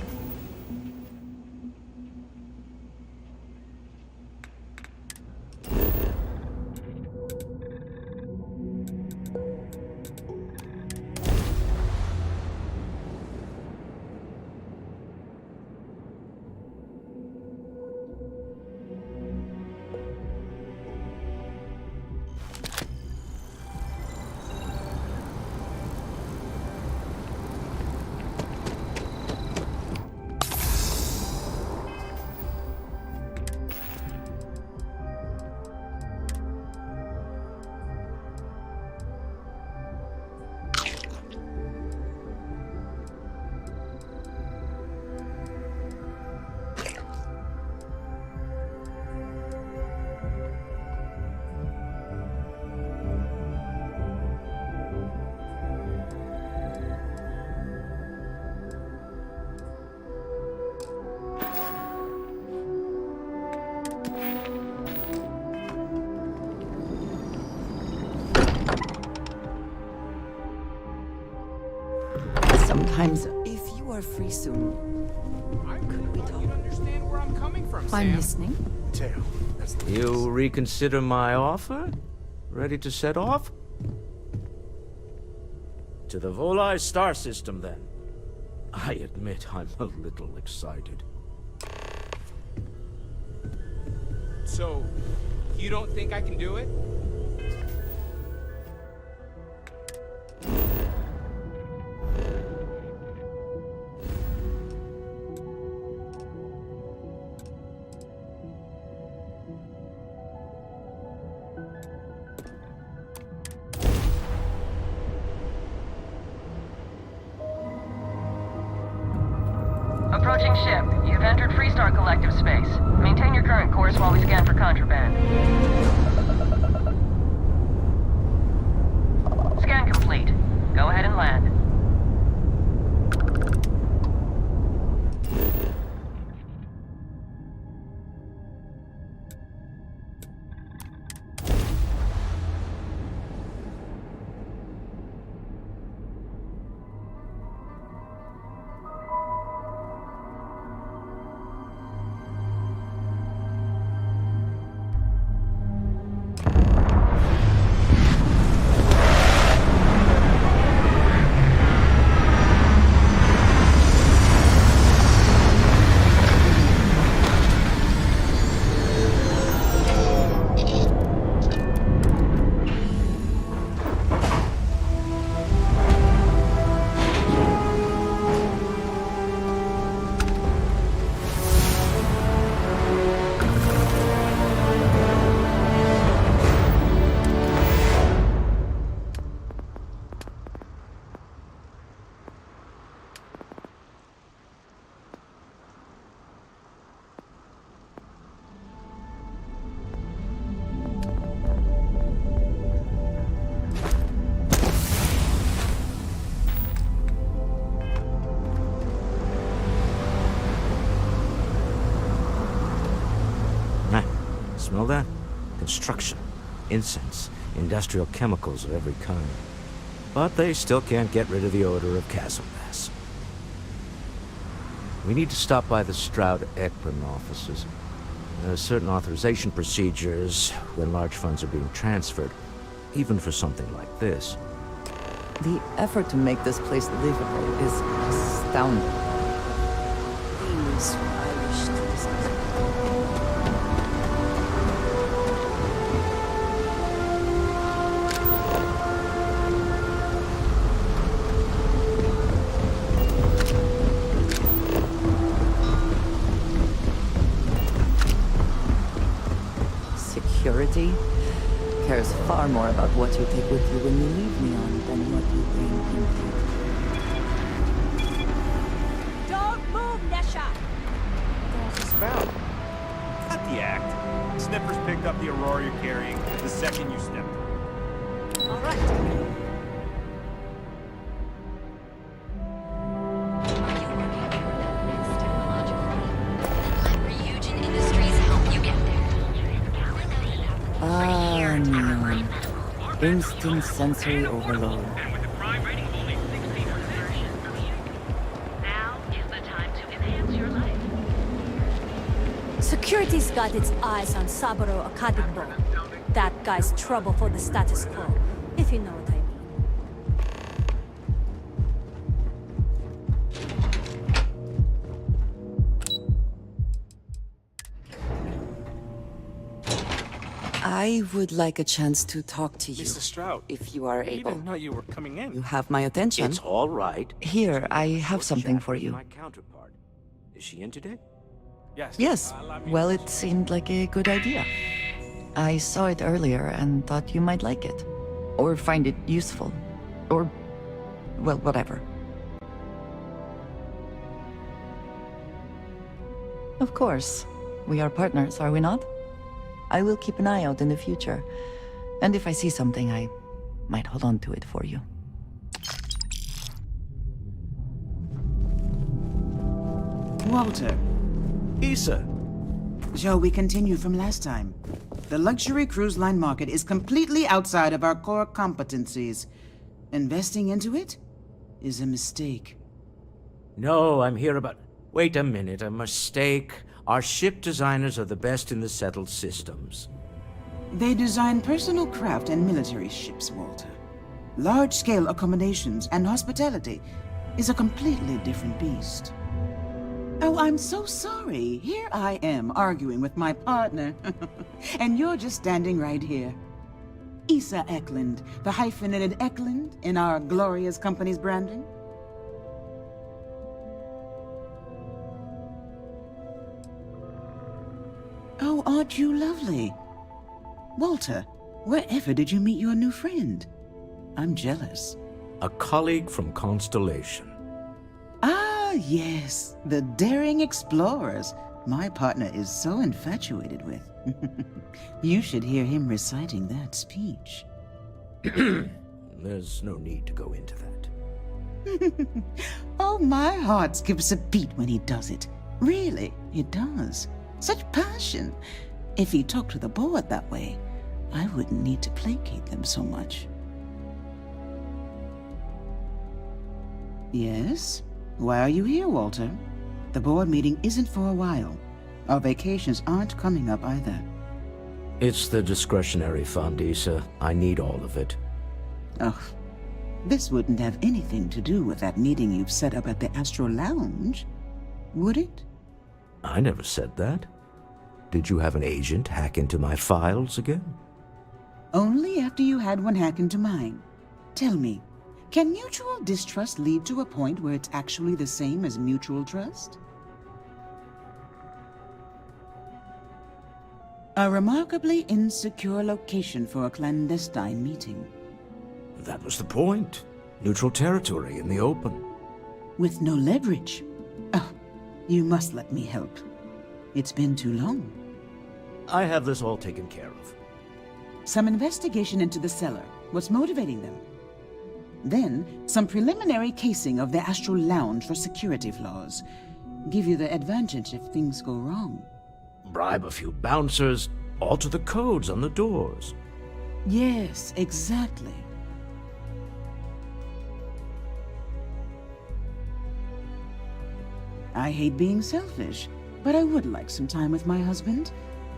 Sometimes, if you are free soon, could we talk? You understand where I'm coming from, Sam. I'm listening. Teo, that's the You reconsider my offer? Ready to set off? To the Volai star system, then. I admit I'm a little excited. So, you don't think I can do it? Approaching ship. You've entered Freestar Collective space. Maintain your current course while we scan for contraband. Scan complete. Go ahead and land. Smell that? Construction, incense, industrial chemicals of every kind. But they still can't get rid of the odor of castle gas. We need to stop by the Stroud-Ekman offices. There are certain authorization procedures when large funds are being transferred, even for something like this. The effort to make this place livable is astounding. Things I wish to discuss. Security cares far more about what you take with you when you leave Neon than what you bring into it. Don't move, Nesha! What's this about? Not the act. Snippers picked up the Aurora you're carrying the second you stepped. All right. Ryujin Industries help you get there. Instant sensory overload. Now is the time to enhance your life. Security's got its eyes on Saburo Akadimbo. That guy's trouble for the status quo, if you know what I mean. I would like a chance to talk to you. Mrs. Stroud, if you are I able. didn't know you were coming in. You have my attention. It's all right. Here, I have something for you. My counterpart. Is she in today? Yes. Yes. Well, it seemed like a good idea. I saw it earlier and thought you might like it. Or find it useful. Or, well, whatever. Of course. We are partners, are we not? I will keep an eye out in the future. And if I see something, I might hold on to it for you. Walter. Issa. Shall we continue from last time? The luxury cruise line market is completely outside of our core competencies. Investing into it is a mistake. No, I'm here about... Wait a minute, a mistake. Our ship designers are the best in the settled systems. They design personal craft and military ships, Walter. Large-scale accommodations and hospitality is a completely different beast. Oh, I'm so sorry. Here I am arguing with my partner. And you're just standing right here. Issa Eklund, the hyphenated Eklund in our glorious company's branding. Oh, aren't you lovely? Walter, wherever did you meet your new friend? I'm jealous. A colleague from Constellation. Ah, yes, the daring explorers my partner is so infatuated with. You should hear him reciting that speech. There's no need to go into that. Oh, my heart skips a beat when he does it. Really, it does. Such passion. If he talked to the board that way, I wouldn't need to placate them so much. Yes? Why are you here, Walter? The board meeting isn't for a while. Our vacations aren't coming up either. It's the discretionary fund, Issa. I need all of it. Oh, this wouldn't have anything to do with that meeting you've set up at the Astro Lounge, would it? I never said that. Did you have an agent hack into my files again? Only after you had one hack into mine. Tell me, can mutual distrust lead to a point where it's actually the same as mutual trust? A remarkably insecure location for a clandestine meeting. That was the point. Neutral territory in the open. With no leverage. Oh, you must let me help. It's been too long. I have this all taken care of. Some investigation into the cellar. What's motivating them? Then, some preliminary casing of the Astral Lounge for security flaws. Give you the advantage if things go wrong. Bribe a few bouncers, alter the codes on the doors. Yes, exactly. I hate being selfish, but I would like some time with my husband.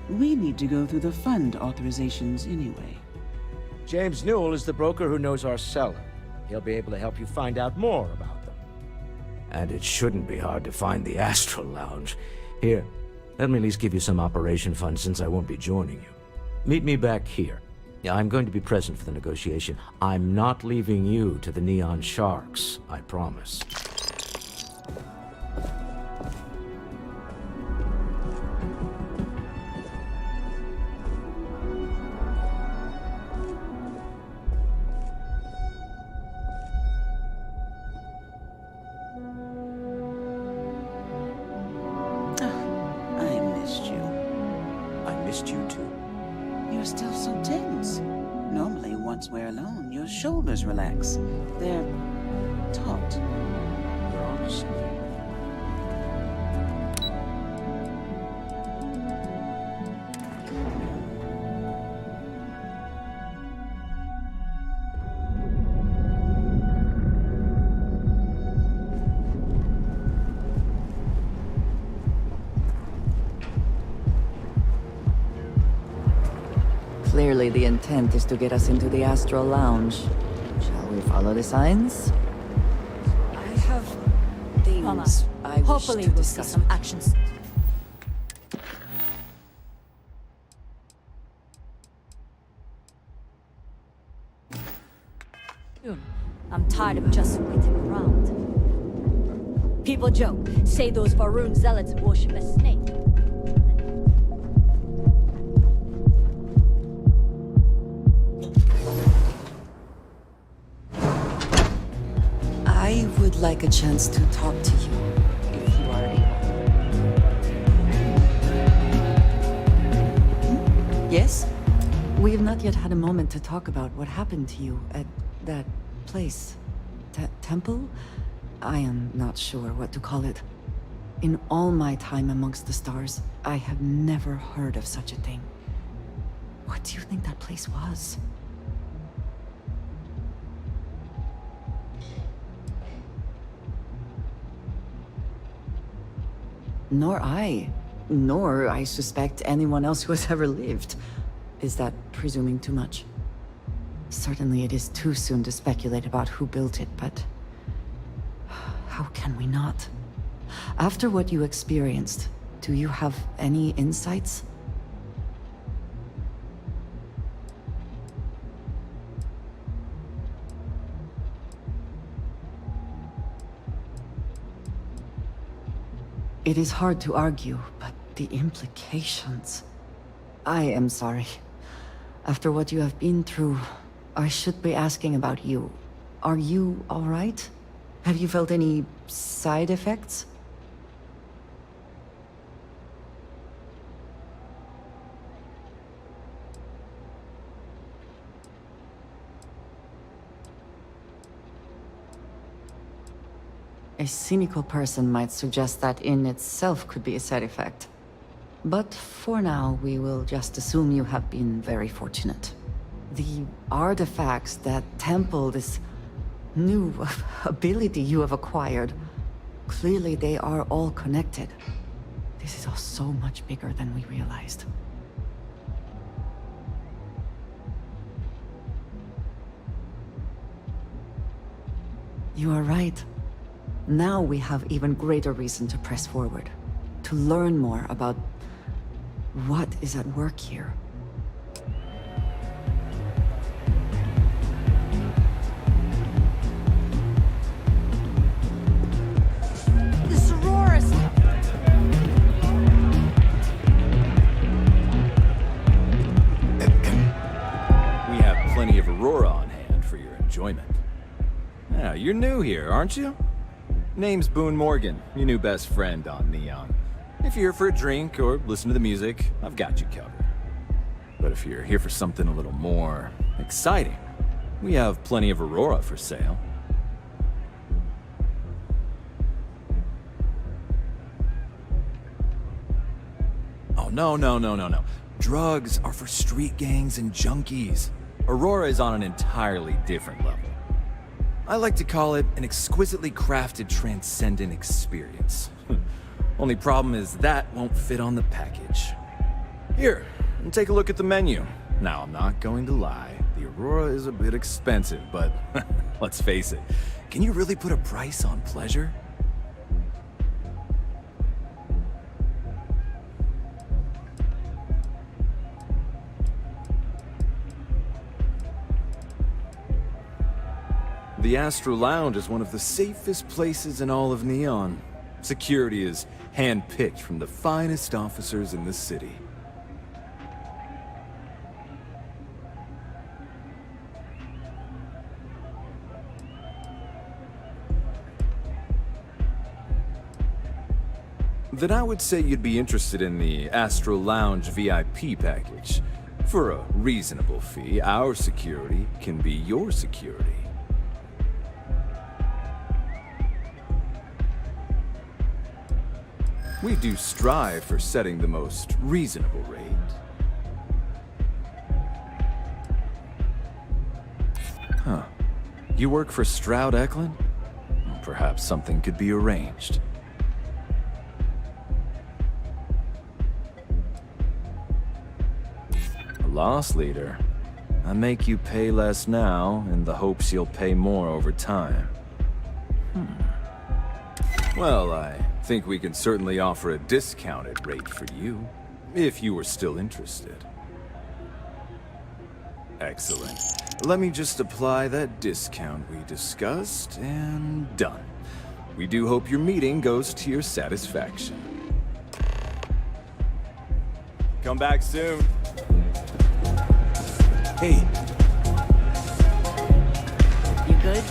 We need to go through the fund authorizations anyway. James Newell is the broker who knows our seller. He'll be able to help you find out more about them. And it shouldn't be hard to find the Astral Lounge. Here, let me at least give you some operation funds since I won't be joining you. Meet me back here. I'm going to be present for the negotiation. I'm not leaving you to the Neon Sharks, I promise. Shoulders relax. They're taut. You're on something. the intent is to get us into the Astral Lounge. Shall we follow the signs? I have Mama, things I wish hopefully to we'll see discuss. some actions. Soon. I'm tired of just waiting around. People joke, say those Varun zealots worship a snake. I would like a chance to talk to you, if you are able. Yes? We have not yet had a moment to talk about what happened to you at that place. Temple? I am not sure what to call it. In all my time amongst the stars, I have never heard of such a thing. What do you think that place was? Nor I suspect anyone else who has ever lived. Is that presuming too much? Certainly it is too soon to speculate about who built it, but how can we not? After what you experienced, do you have any insights? It is hard to argue, but the implications... I am sorry. After what you have been through, I should be asking about you. Are you all right? Have you felt any side effects? A cynical person might suggest that in itself could be a side effect. But for now, we will just assume you have been very fortunate. The artifacts that temple this new ability you have acquired, clearly they are all connected. This is all so much bigger than we realized. You are right. Now we have even greater reason to press forward, to learn more about what is at work here. This Aurora stuff. We have plenty of Aurora on hand for your enjoyment. Yeah, you're new here, aren't you? Name's Boone Morgan, your new best friend on Neon. If you're here for a drink or listen to the music, I've got you covered. But if you're here for something a little more exciting, we have plenty of Aurora for sale. Oh, no. Drugs are for street gangs and junkies. Aurora is on an entirely different level. I like to call it an exquisitely crafted transcendent experience. Only problem is that won't fit on the package. Here, take a look at the menu. Now, I'm not going to lie. The Aurora is a bit expensive, but let's face it. Can you really put a price on pleasure? The Astral Lounge is one of the safest places in all of Neon. Security is hand-picked from the finest officers in the city. Then I would say you'd be interested in the Astral Lounge VIP package. For a reasonable fee, our security can be your security. We do strive for setting the most reasonable rate. Huh. You work for Stroud Eklund? Perhaps something could be arranged. A lost leader? I make you pay less now in the hopes you'll pay more over time. Well, I think we can certainly offer a discounted rate for you, if you were still interested. Excellent. Let me just apply that discount we discussed, and done. We do hope your meeting goes to your satisfaction. Come back soon. Hey. You good?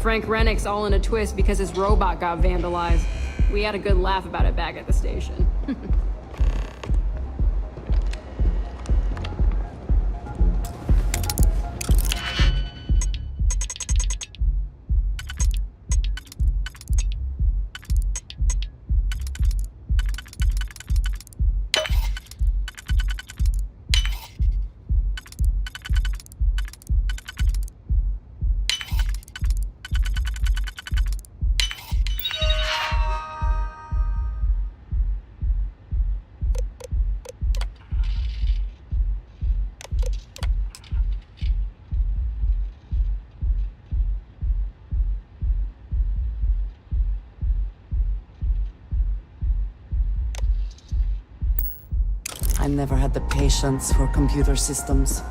Frank Rennick's all in a twist because his robot got vandalized. We had a good laugh about it back at the station. I never had the patience for computer systems.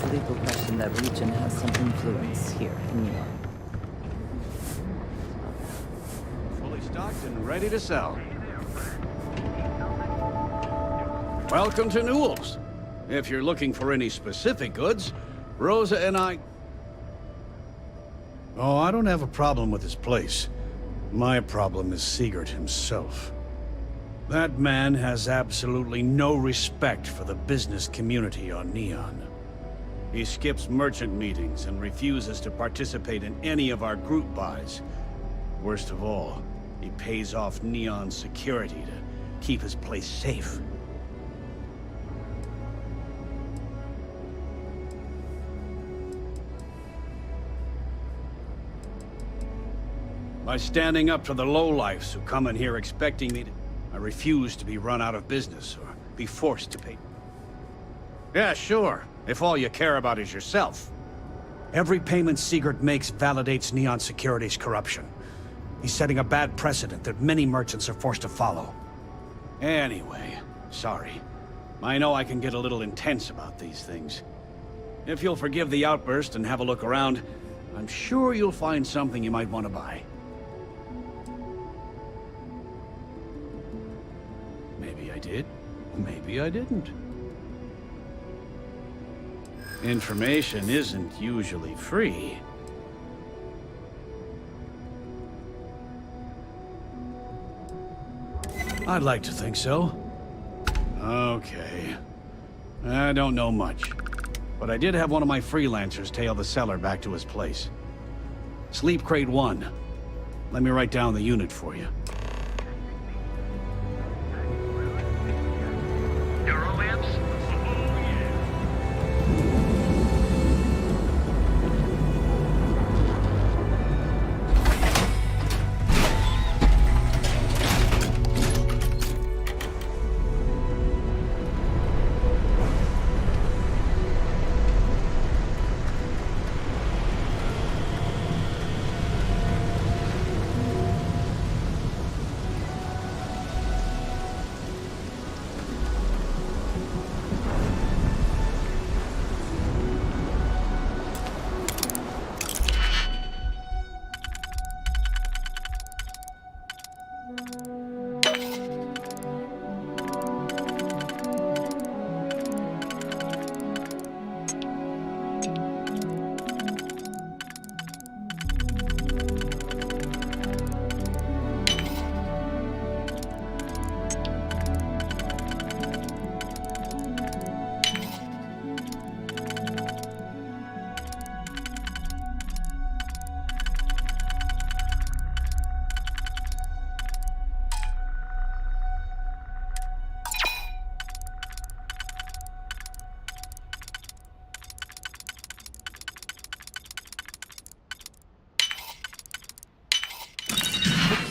little question that region has some influence here in Neon. Fully stocked and ready to sell. Welcome to Newell's. If you're looking for any specific goods, Rosa and I... Oh, I don't have a problem with this place. My problem is Sigurd himself. That man has absolutely no respect for the business community on Neon. He skips merchant meetings and refuses to participate in any of our group buys. Worst of all, he pays off Neon's security to keep his place safe. By standing up to the lowlifes who come in here expecting me to... I refuse to be run out of business or be forced to pay. Yeah, sure, if all you care about is yourself. Every payment Sigurd makes validates Neon Security's corruption. He's setting a bad precedent that many merchants are forced to follow. Anyway, sorry. I know I can get a little intense about these things. If you'll forgive the outburst and have a look around, I'm sure you'll find something you might want to buy. Maybe I did, maybe I didn't. Information isn't usually free. I'd like to think so. Okay. I don't know much, but I did have one of my freelancers tail the seller back to his place. Sleep Crate 1. Let me write down the unit for you.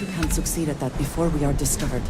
You can't succeed at that before we are discovered.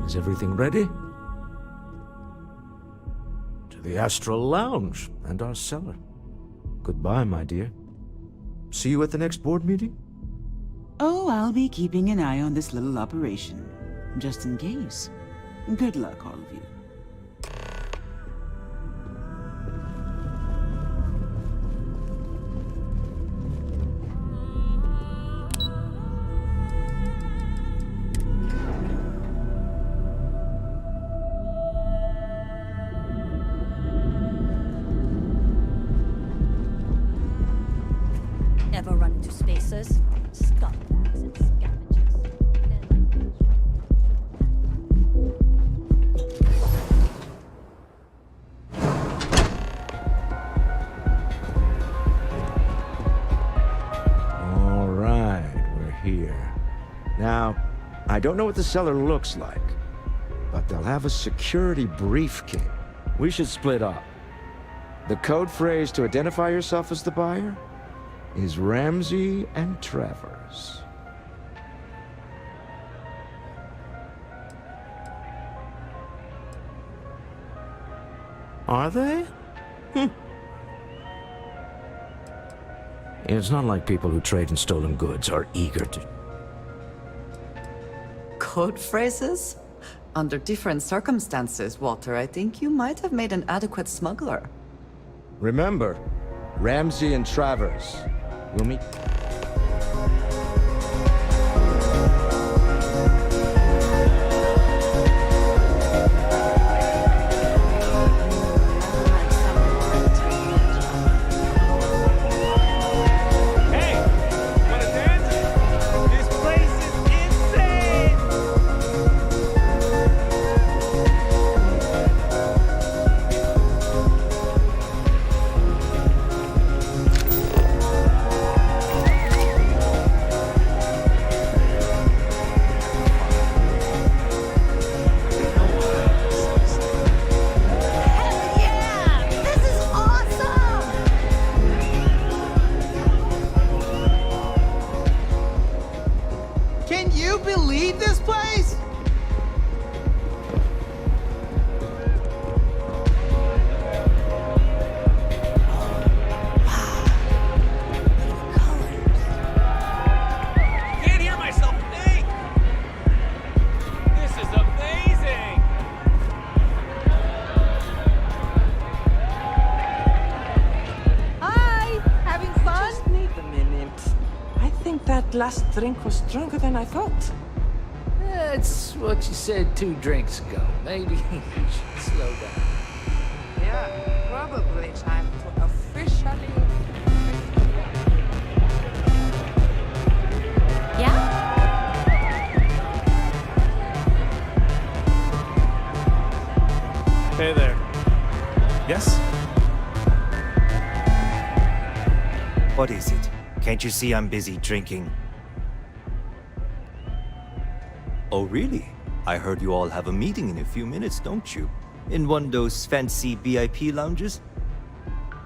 Is everything ready? To the Astral Lounge and our cellar. Goodbye, my dear. See you at the next board meeting? Oh, I'll be keeping an eye on this little operation, just in case. Good luck, all of you. spacers, scumbags, and scavengers. All right, we're here. Now, I don't know what the cellar looks like, but they'll have a security briefcase. We should split up. The code phrase to identify yourself as the buyer is Ramsey and Travers. Are they? It's not like people who trade in stolen goods are eager to... Code phrases? Under different circumstances, Walter, I think you might have made an adequate smuggler. Remember, Ramsey and Travers. We'll meet... Can you believe this place? Can't hear myself think! This is amazing! Hi! Having fun? Just need a minute. I think that last drink was stronger than I thought. That's what you said 2 drinks ago. Maybe you should slow down. Yeah, probably time to officially... Yeah? Hey there. Yes? What is it? Can't you see I'm busy drinking? Oh, really? I heard you all have a meeting in a few minutes, don't you? In one of those fancy VIP lounges?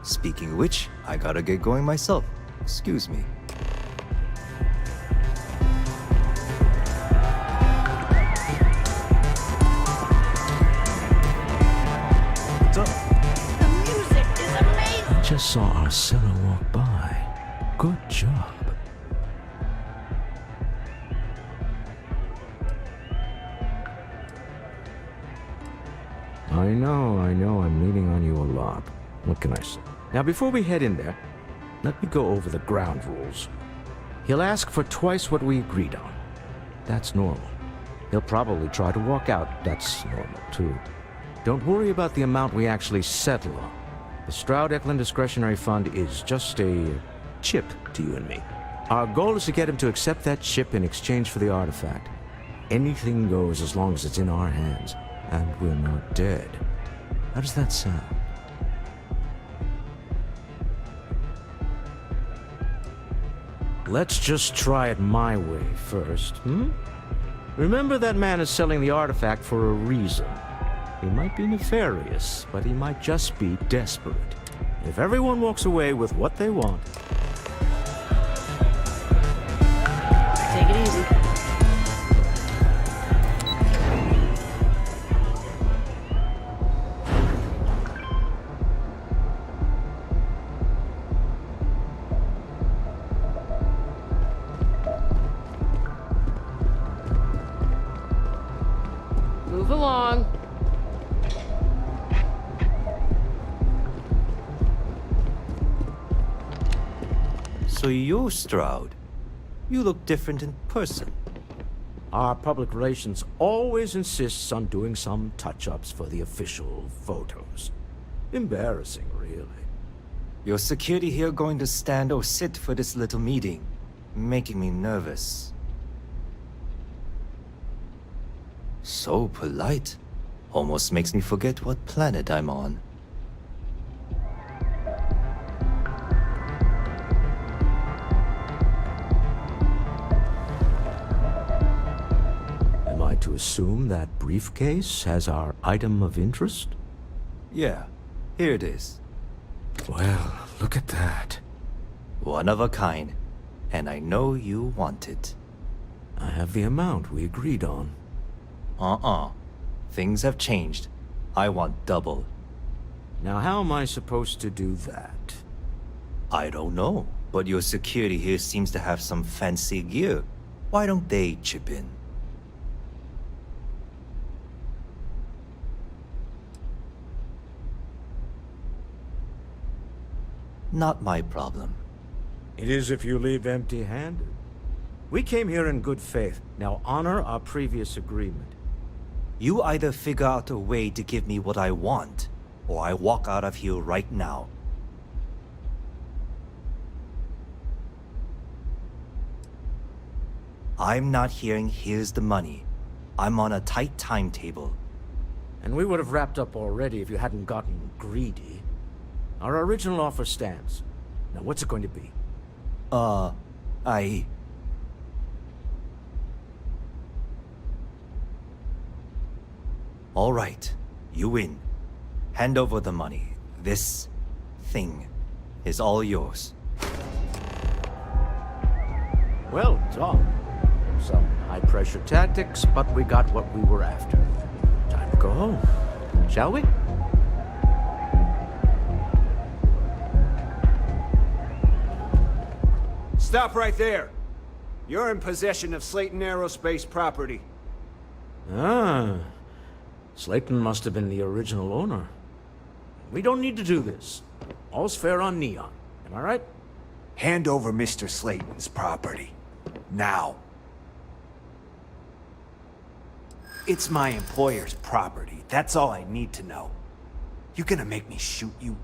Speaking of which, I gotta get going myself. Excuse me. The music is amazing! Just saw our seller walk by. Good job. I know, I'm leaning on you a lot. What can I say? Now, before we head in there, let me go over the ground rules. He'll ask for twice what we agreed on. That's normal. He'll probably try to walk out. That's normal, too. Don't worry about the amount we actually settle on. The Stroud-Eklund Discretionary Fund is just a chip to you and me. Our goal is to get him to accept that chip in exchange for the artifact. Anything goes as long as it's in our hands, and we're not dead. How does that sound? Let's just try it my way first, Remember, that man is selling the artifact for a reason. He might be nefarious, but he might just be desperate. If everyone walks away with what they want... Take it easy. Move along. So you're Stroud. You look different in person. Our public relations always insists on doing some touch-ups for the official photos. Embarrassing, really. Your security here going to stand or sit for this little meeting? making me nervous. So polite. Almost makes me forget what planet I'm on. Am I to assume that briefcase has our item of interest? Yeah, here it is. Well, look at that. One of a kind. And I know you want it. I have the amount we agreed on. Things have changed. I want double. Now how am I supposed to do that? I don't know, but your security here seems to have some fancy gear. Why don't they chip in? Not my problem. It is if you leave empty-handed. We came here in good faith. Now honor our previous agreement. You either figure out a way to give me what I want, or I walk out of here right now. I'm not hearing here's the money. I'm on a tight timetable. And we would have wrapped up already if you hadn't gotten greedy. Our original offer stands. Now what's it going to be? All right, you win. Hand over the money. This thing is all yours. Well done. Some high-pressure tactics, but we got what we were after. Time to go home, shall we? Stop right there. You're in possession of Slayton Aerospace property. Ah. Slayton must have been the original owner. We don't need to do this. All's fair on Neon. Am I right? Hand over Mr. Slayton's property. Now. It's my employer's property. That's all I need to know. You gonna make me shoot you?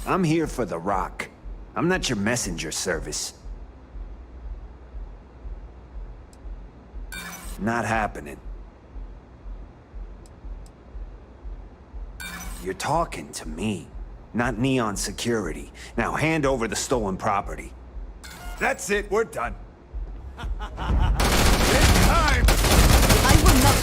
I'm here for the rock. I'm not your messenger service. Not happening. You're talking to me, not Neon Security. Now hand over the stolen property. That's it, we're done. It's time! I will not.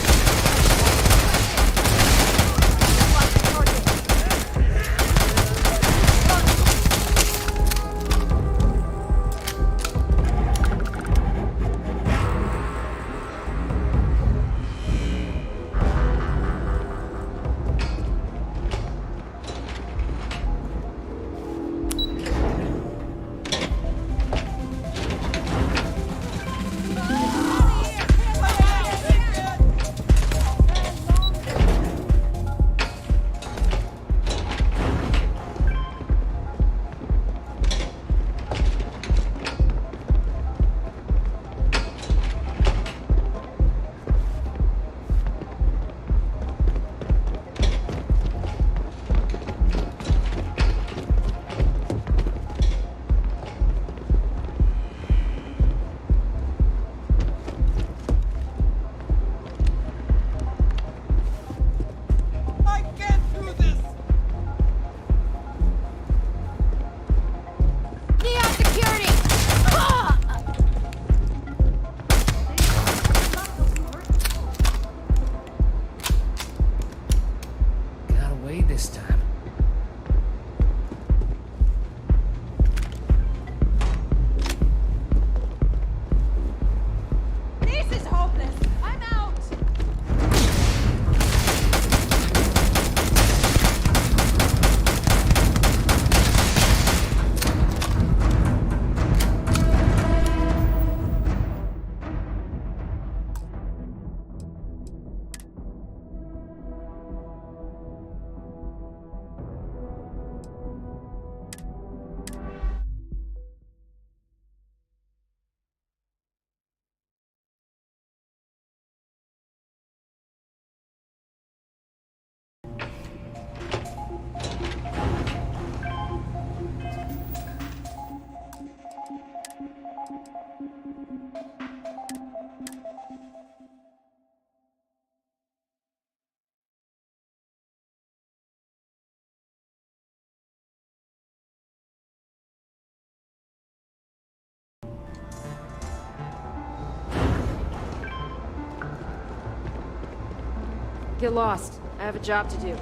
Get lost. I have a job to do.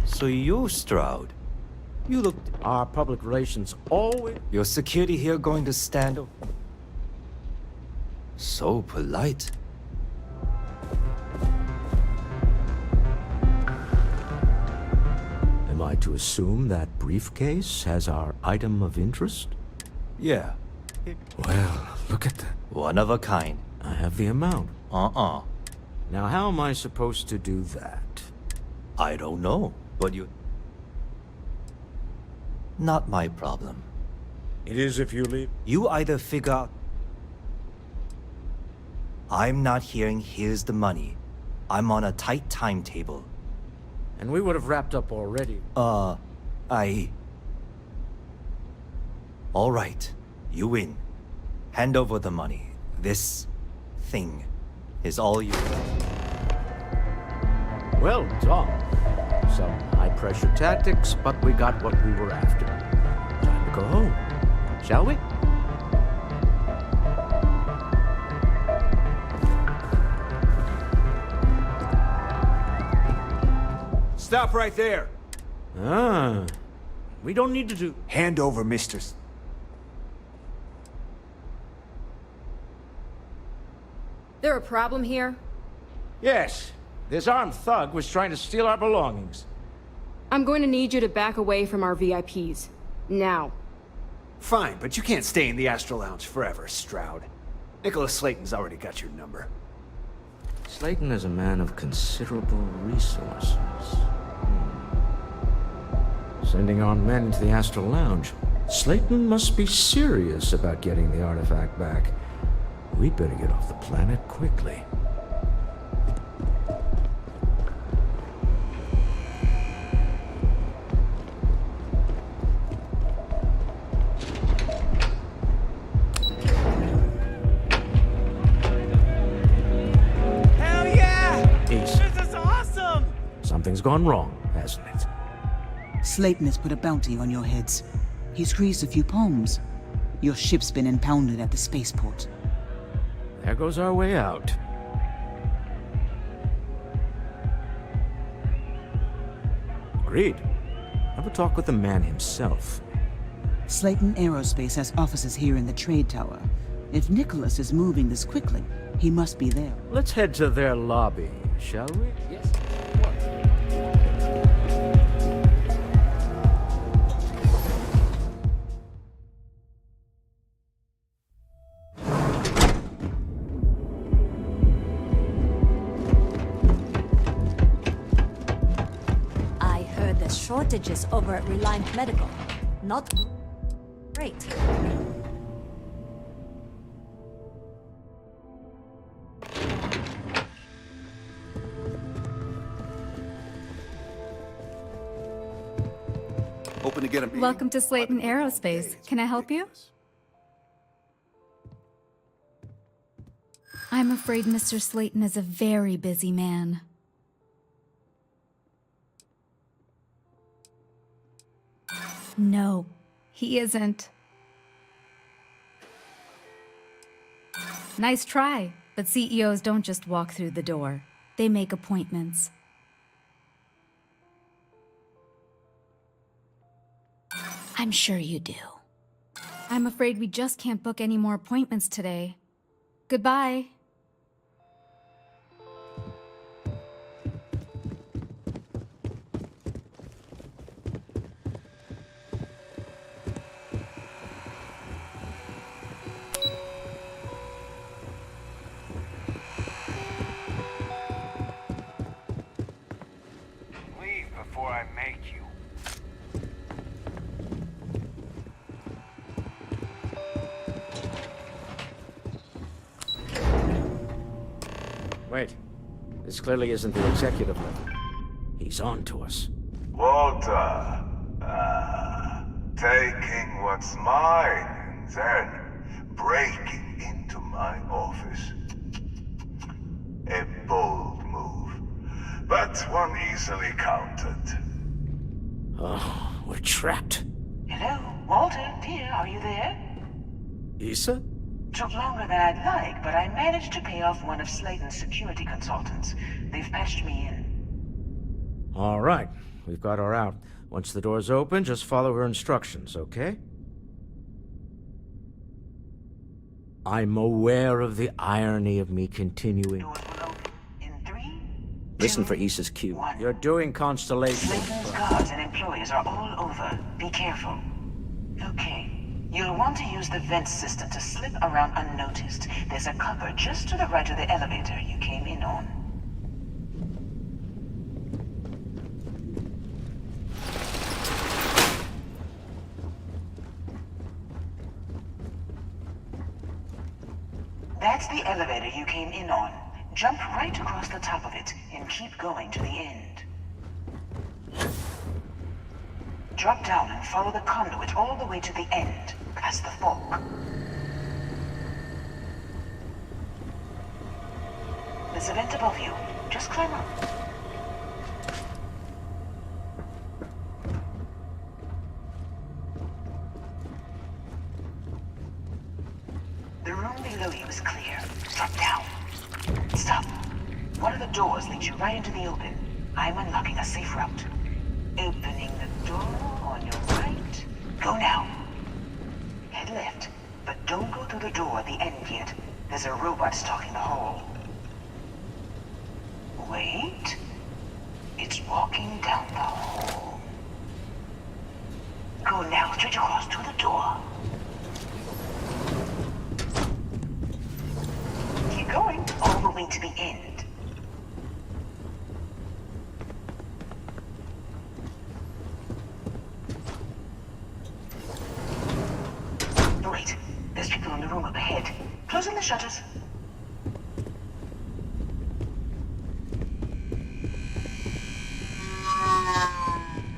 So you, Stroud. You look... Our public relations always... Your security here going to stand... So polite. Am I to assume that briefcase has our item of interest? Yeah. Well, look at that. One of a kind. I have the amount. Uh-uh. Now, how am I supposed to do that? I don't know, but you... Not my problem. It is if you leave. You either figure out... I'm not hearing here's the money. I'm on a tight timetable. And we would have wrapped up already. All right. You win. Hand over the money. This thing is all you. Well done. Some high-pressure tactics, but we got what we were after. Time to go home, shall we? Stop right there. Ah, we don't need to do... Hand over, Mr. There a problem here? Yes. This armed thug was trying to steal our belongings. I'm going to need you to back away from our VIPs. Now. Fine, but you can't stay in the Astral Lounge forever, Stroud. Nicholas Slayton's already got your number. Slayton is a man of considerable resources. Sending armed men into the Astral Lounge. Slayton must be serious about getting the artifact back. We'd better get off the planet quickly. Hell yeah! Ace. This is awesome! Something's gone wrong, hasn't it? Slayton has put a bounty on your heads. He's greased a few palms. Your ship's been impounded at the spaceport. There goes our way out. Agreed. Have a talk with the man himself. Slayton Aerospace has offices here in the trade tower. If Nicholas is moving this quickly, he must be there. Let's head to their lobby, shall we? Yes. Shortages over at Reliant Medical. Not great. Hoping to get a meeting. Welcome to Slayton Aerospace. Can I help you? I'm afraid Mr. Slayton is a very busy man. No, he isn't. Nice try, but CEOs don't just walk through the door. They make appointments. I'm sure you do. I'm afraid we just can't book any more appointments today. Goodbye. Before I make you. Wait. This clearly isn't the executive level. He's on to us. Walter. Taking what's mine and then breaking into my office. A bold move, but one easily countered. Oh, we're trapped. Hello, Walter, dear, are you there? Issa? Took longer than I'd like, but I managed to pay off one of Slayton's security consultants. They've patched me in. All right, we've got her out. Once the door's open, just follow her instructions, okay? I'm aware of the irony of me continuing. Listen for Issa's cue. You're doing Constellation. Slayton's guards and employees are all over. Be careful. Okay. You'll want to use the vent system to slip around unnoticed. There's a cover just to the right of the elevator you came in on. That's the elevator you came in on. Jump right across the top of it and keep going to the end. Drop down and follow the conduit all the way to the end, past the fork. There's a vent above you. Just climb up. The room below you is clear. Drop down. Stop. One of the doors leads you right into the open. I'm unlocking a safe route. Opening the door on your right. Go now. Head left, but don't go through the door at the end yet. There's a robot stalking the hall. Wait. It's walking down the hall. Go now, straight across to the door. Keep going, all the way to the end. Wait, there's people in the room up ahead. Closing the shutters.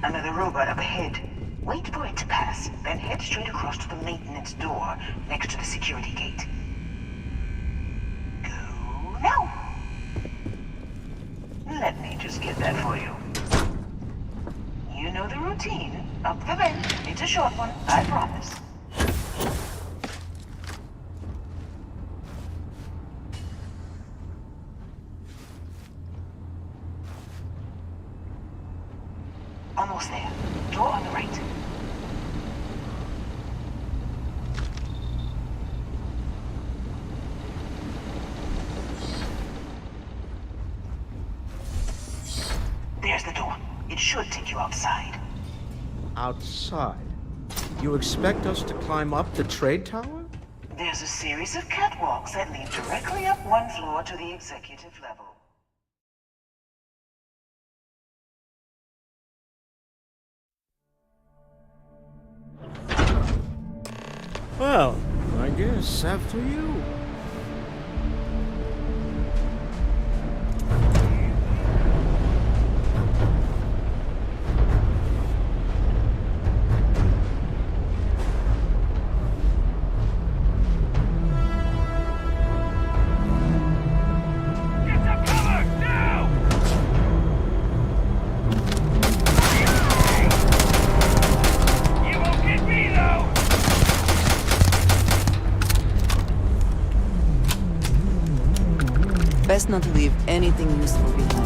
Another robot up ahead. Wait for it to pass, then head straight across to the maintenance door next to the security gate. Go now. Let me just get that for you. You know the routine. Up the vent. It's a short one, I promise. Almost there. Door on the right. There's the door. It should take you outside. Outside? You expect us to climb up the trade tower? There's a series of catwalks that lead directly up one floor to the executive level. Well, I guess after you. Best not to leave anything useful behind.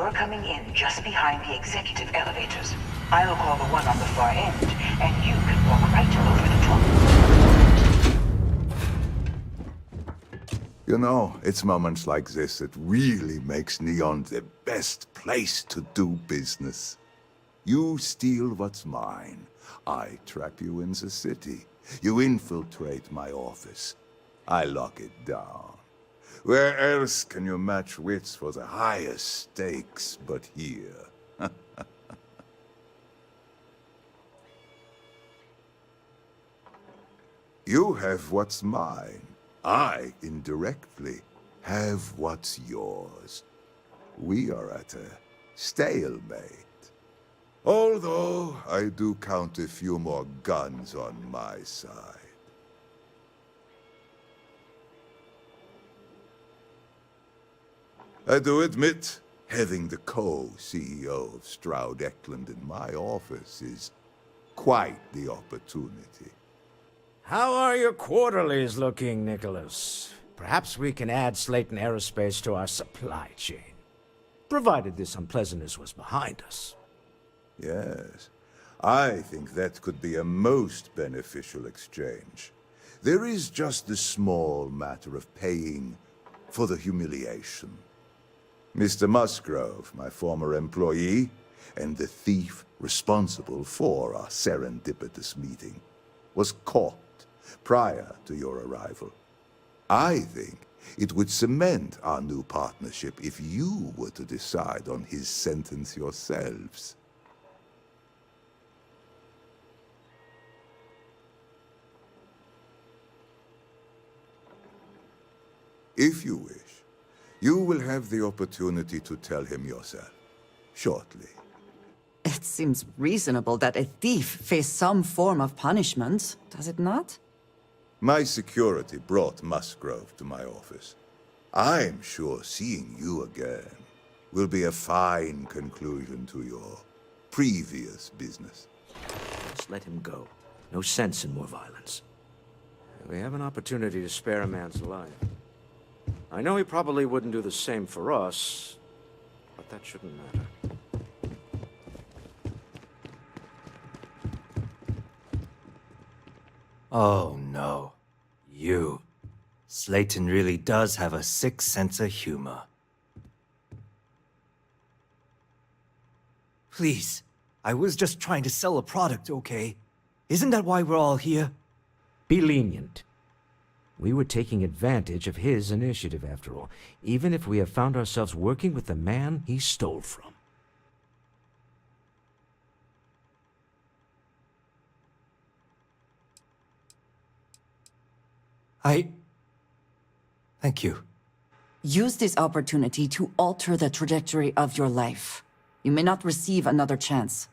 You're coming in just behind the executive elevators. I'll call the one on the far end, and you can walk right over the top. You know, it's moments like this that really makes Neon the best place to do business. You steal what's mine. I trap you in the city. You infiltrate my office. I lock it down. Where else can you match wits for the highest stakes but here? You have what's mine. I, indirectly, have what's yours. We are at a stalemate. Although, I do count a few more guns on my side. I do admit, having the co-CEO of Stroud Eklund in my office is quite the opportunity. How are your quarterlies looking, Nicholas? Perhaps we can add Slayton Aerospace to our supply chain, provided this unpleasantness was behind us. Yes, I think that could be a most beneficial exchange. There is just the small matter of paying for the humiliation. Mr. Musgrove, my former employee, and the thief responsible for our serendipitous meeting, was caught prior to your arrival. I think it would cement our new partnership if you were to decide on his sentence yourselves. If you wish, you will have the opportunity to tell him yourself, shortly. It seems reasonable that a thief face some form of punishment, does it not? My security brought Musgrove to my office. I'm sure seeing you again will be a fine conclusion to your previous business. Just let him go. No sense in more violence. We have an opportunity to spare a man's life. I know he probably wouldn't do the same for us, but that shouldn't matter. Oh no. You. Slayton really does have a sick sense of humor. Please, I was just trying to sell a product, okay? Isn't that why we're all here? Be lenient. We were taking advantage of his initiative, after all, even if we have found ourselves working with the man he stole from. Thank you. Use this opportunity to alter the trajectory of your life. You may not receive another chance.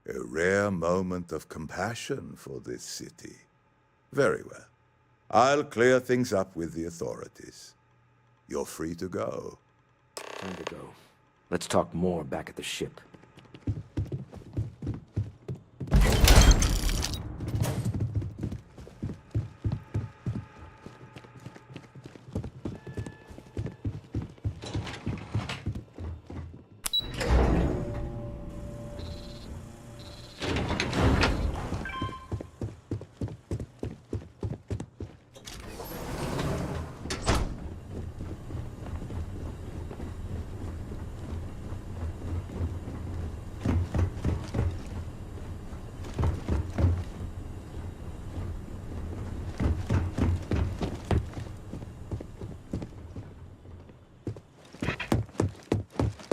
A rare moment of compassion for this city. Very well. I'll clear things up with the authorities. You're free to go. Time to go. Let's talk more back at the ship.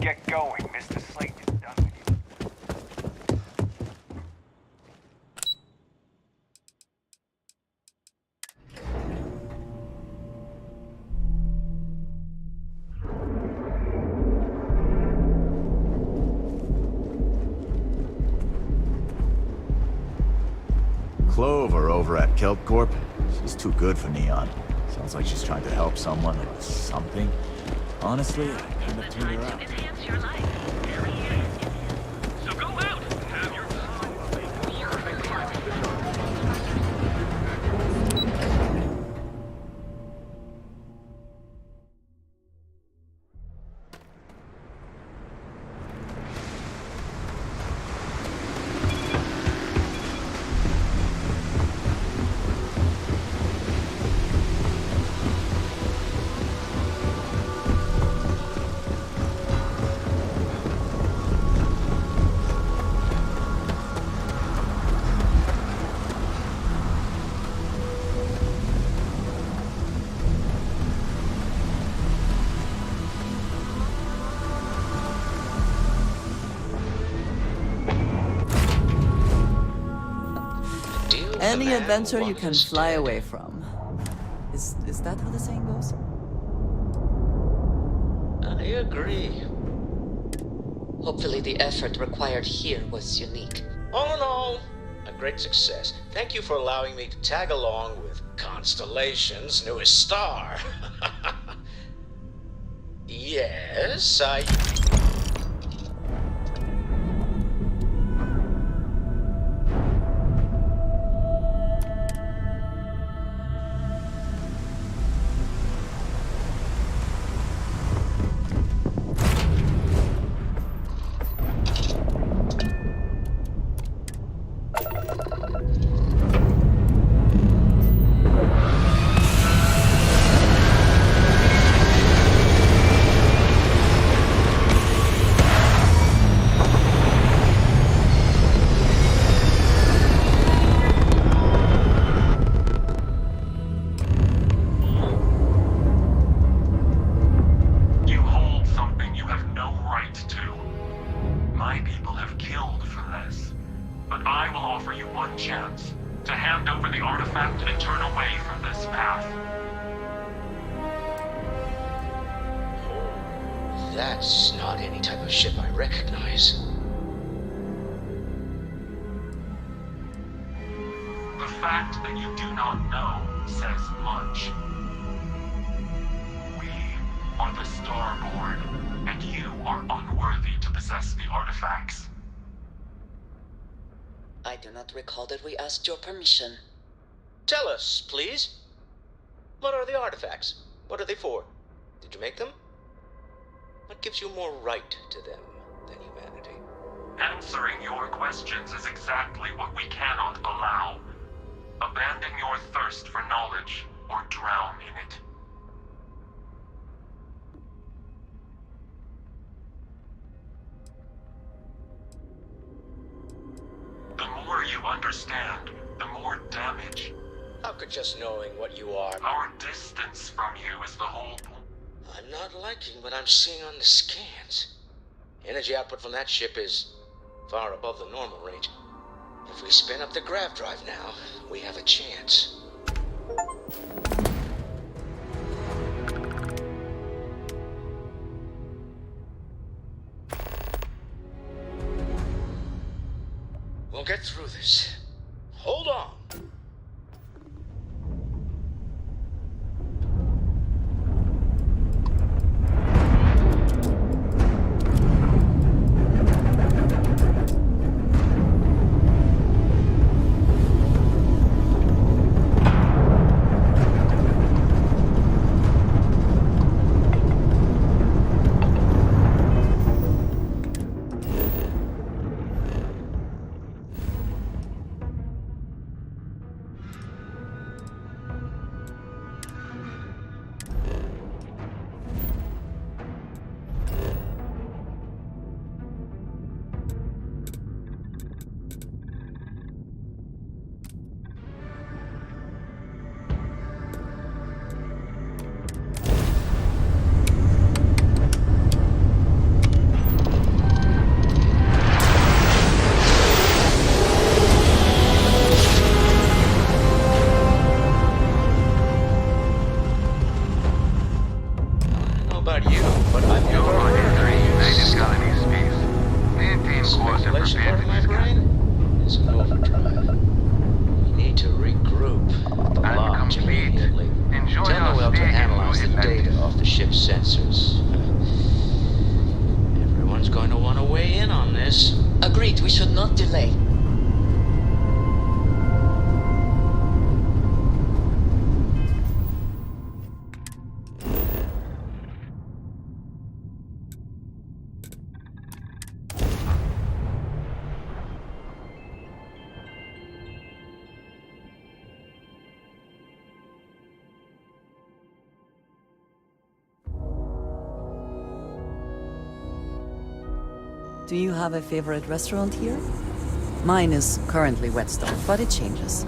Get going, Mr. Slayton's done with you. Clover over at Kelp Corp. She's too good for Neon. Sounds like she's trying to help someone or something. Honestly, I kind of tuned her out. So go out and have your any man adventure you once can fly away from. Is that how the saying goes? I agree. Hopefully the effort required here was unique. All in all, a great success. Thank you for allowing me to tag along with Constellation's newest star. Yes, I... You hold something you have no right to. My people have killed for this. But I will offer you one chance to hand over the artifact and turn away from this path. That's not any type of ship I recognize. The fact that you do not know says much. We are the Starborn, and you are unworthy to possess the artifacts. I do not recall that we asked your permission. Tell us, please. What are the artifacts? What are they for? Did you make them? What gives you more right to them than humanity? Answering your questions is exactly what we cannot allow. Abandon your thirst for knowledge, or drown in it. The more you understand, the more damage. How could just knowing what you are... Our distance from you is the whole point. I'm not liking what I'm seeing on the scans. Energy output from that ship is far above the normal range. If we spin up the grav drive now, we have a chance. We'll get through this. Hold on. Agreed, we should not delay. Do you have a favorite restaurant here? Mine is currently Whetstone, but it changes.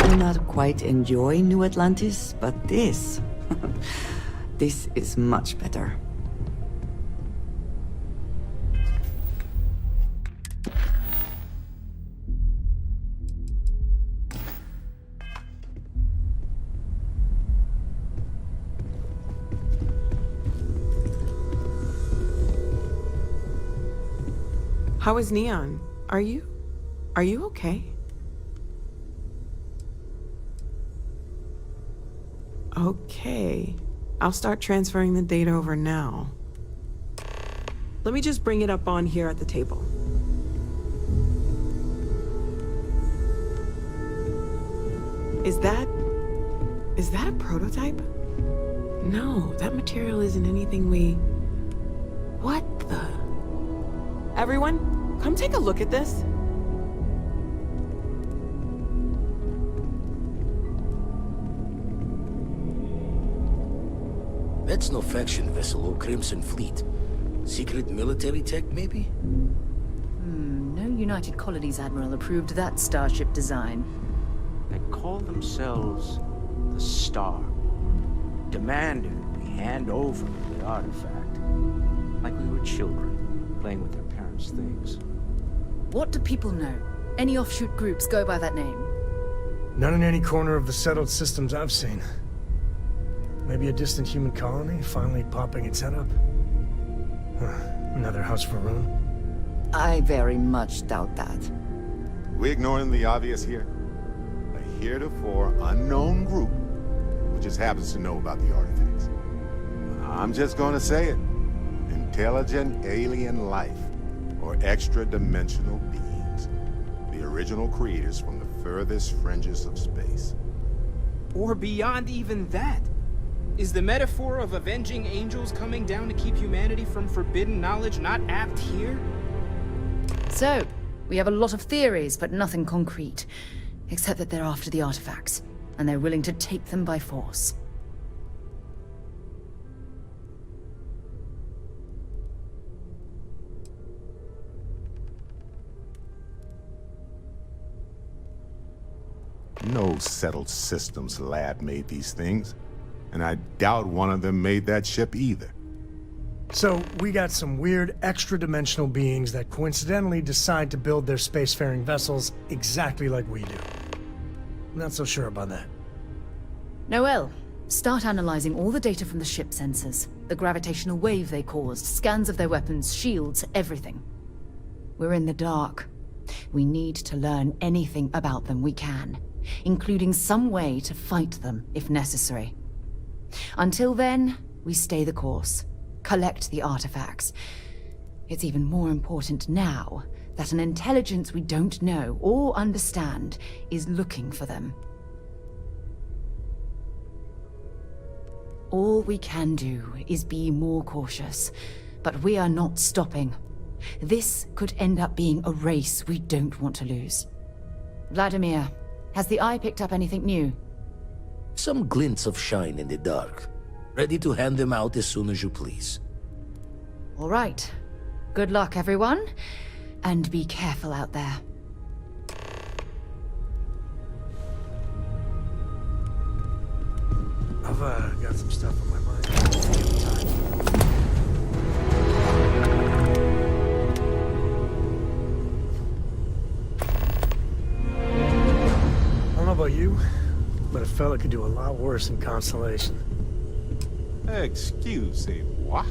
may not quite enjoy New Atlantis, but this... this is much better. How is Neon? Are you okay? Okay. I'll start transferring the data over now. Let me just bring it up on here at the table. Is that a prototype? No, that material isn't anything we... What the... Everyone, come take a look at this. That's no faction vessel or Crimson Fleet. Secret military tech, maybe? No United Colonies Admiral approved that starship design. They call themselves the Star. Demanded we hand over the artifact. Like we were children, playing with their parents' things. What do people know? Any offshoot groups go by that name? Not in any corner of the settled systems I've seen. Maybe a distant human colony finally popping its head up? Another house for Rune? I very much doubt that. We ignoring the obvious here? A heretofore unknown group who just happens to know about the artifacts. I'm just gonna say it. Intelligent alien life, or extra-dimensional beings. The original creators from the furthest fringes of space. Or beyond even that. Is the metaphor of avenging angels coming down to keep humanity from forbidden knowledge not apt here? So, we have a lot of theories, but nothing concrete. Except that they're after the artifacts, and they're willing to take them by force. No settled systems lab made these things, and I doubt one of them made that ship either. So, we got some weird extra-dimensional beings that coincidentally decide to build their spacefaring vessels exactly like we do. Not so sure about that. Noel, start analyzing all the data from the ship sensors. The gravitational wave they caused, scans of their weapons, shields, everything. We're in the dark. We need to learn anything about them we can, including some way to fight them if necessary. Until then, we stay the course, collect the artifacts. It's even more important now that an intelligence we don't know or understand is looking for them. All we can do is be more cautious, but we are not stopping. This could end up being a race we don't want to lose. Vladimir, has the Eye picked up anything new? Some glints of shine in the dark. Ready to hand them out as soon as you please. All right. Good luck, everyone. And be careful out there. I've got some stuff on my mind. I don't know about you, but a fella could do a lot worse in Constellation. Excusez-moi.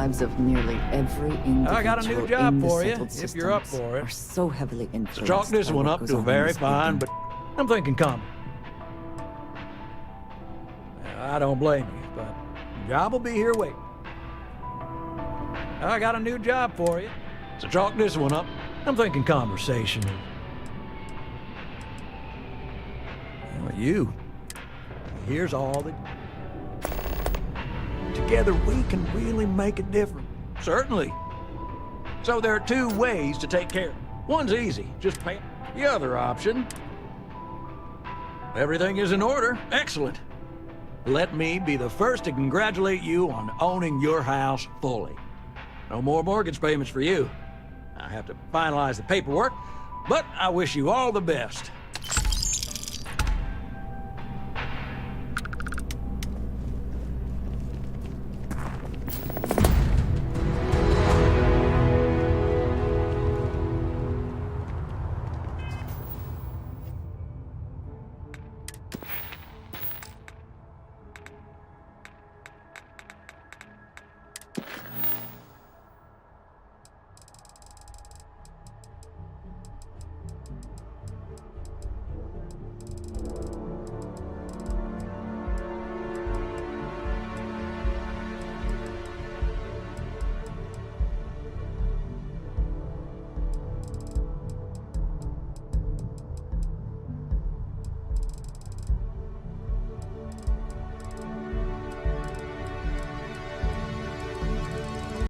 lives of nearly every individual I got a new job in the for you, settled if you're up systems for it. are so heavily So influenced chalk this by one what up goes to a on in very this fine, building. but I'm thinking comedy. I don't blame you, but the job will be here waiting. I got a new job for you. So chalk this one up. I'm thinking conversation. Well, here's all that... Together we can really make a difference. Certainly. So there are two ways to take care. One's easy, just pay. The other option... Everything is in order. Excellent. Let me be the first to congratulate you on owning your house fully. No more mortgage payments for you. I have to finalize the paperwork, but I wish you all the best.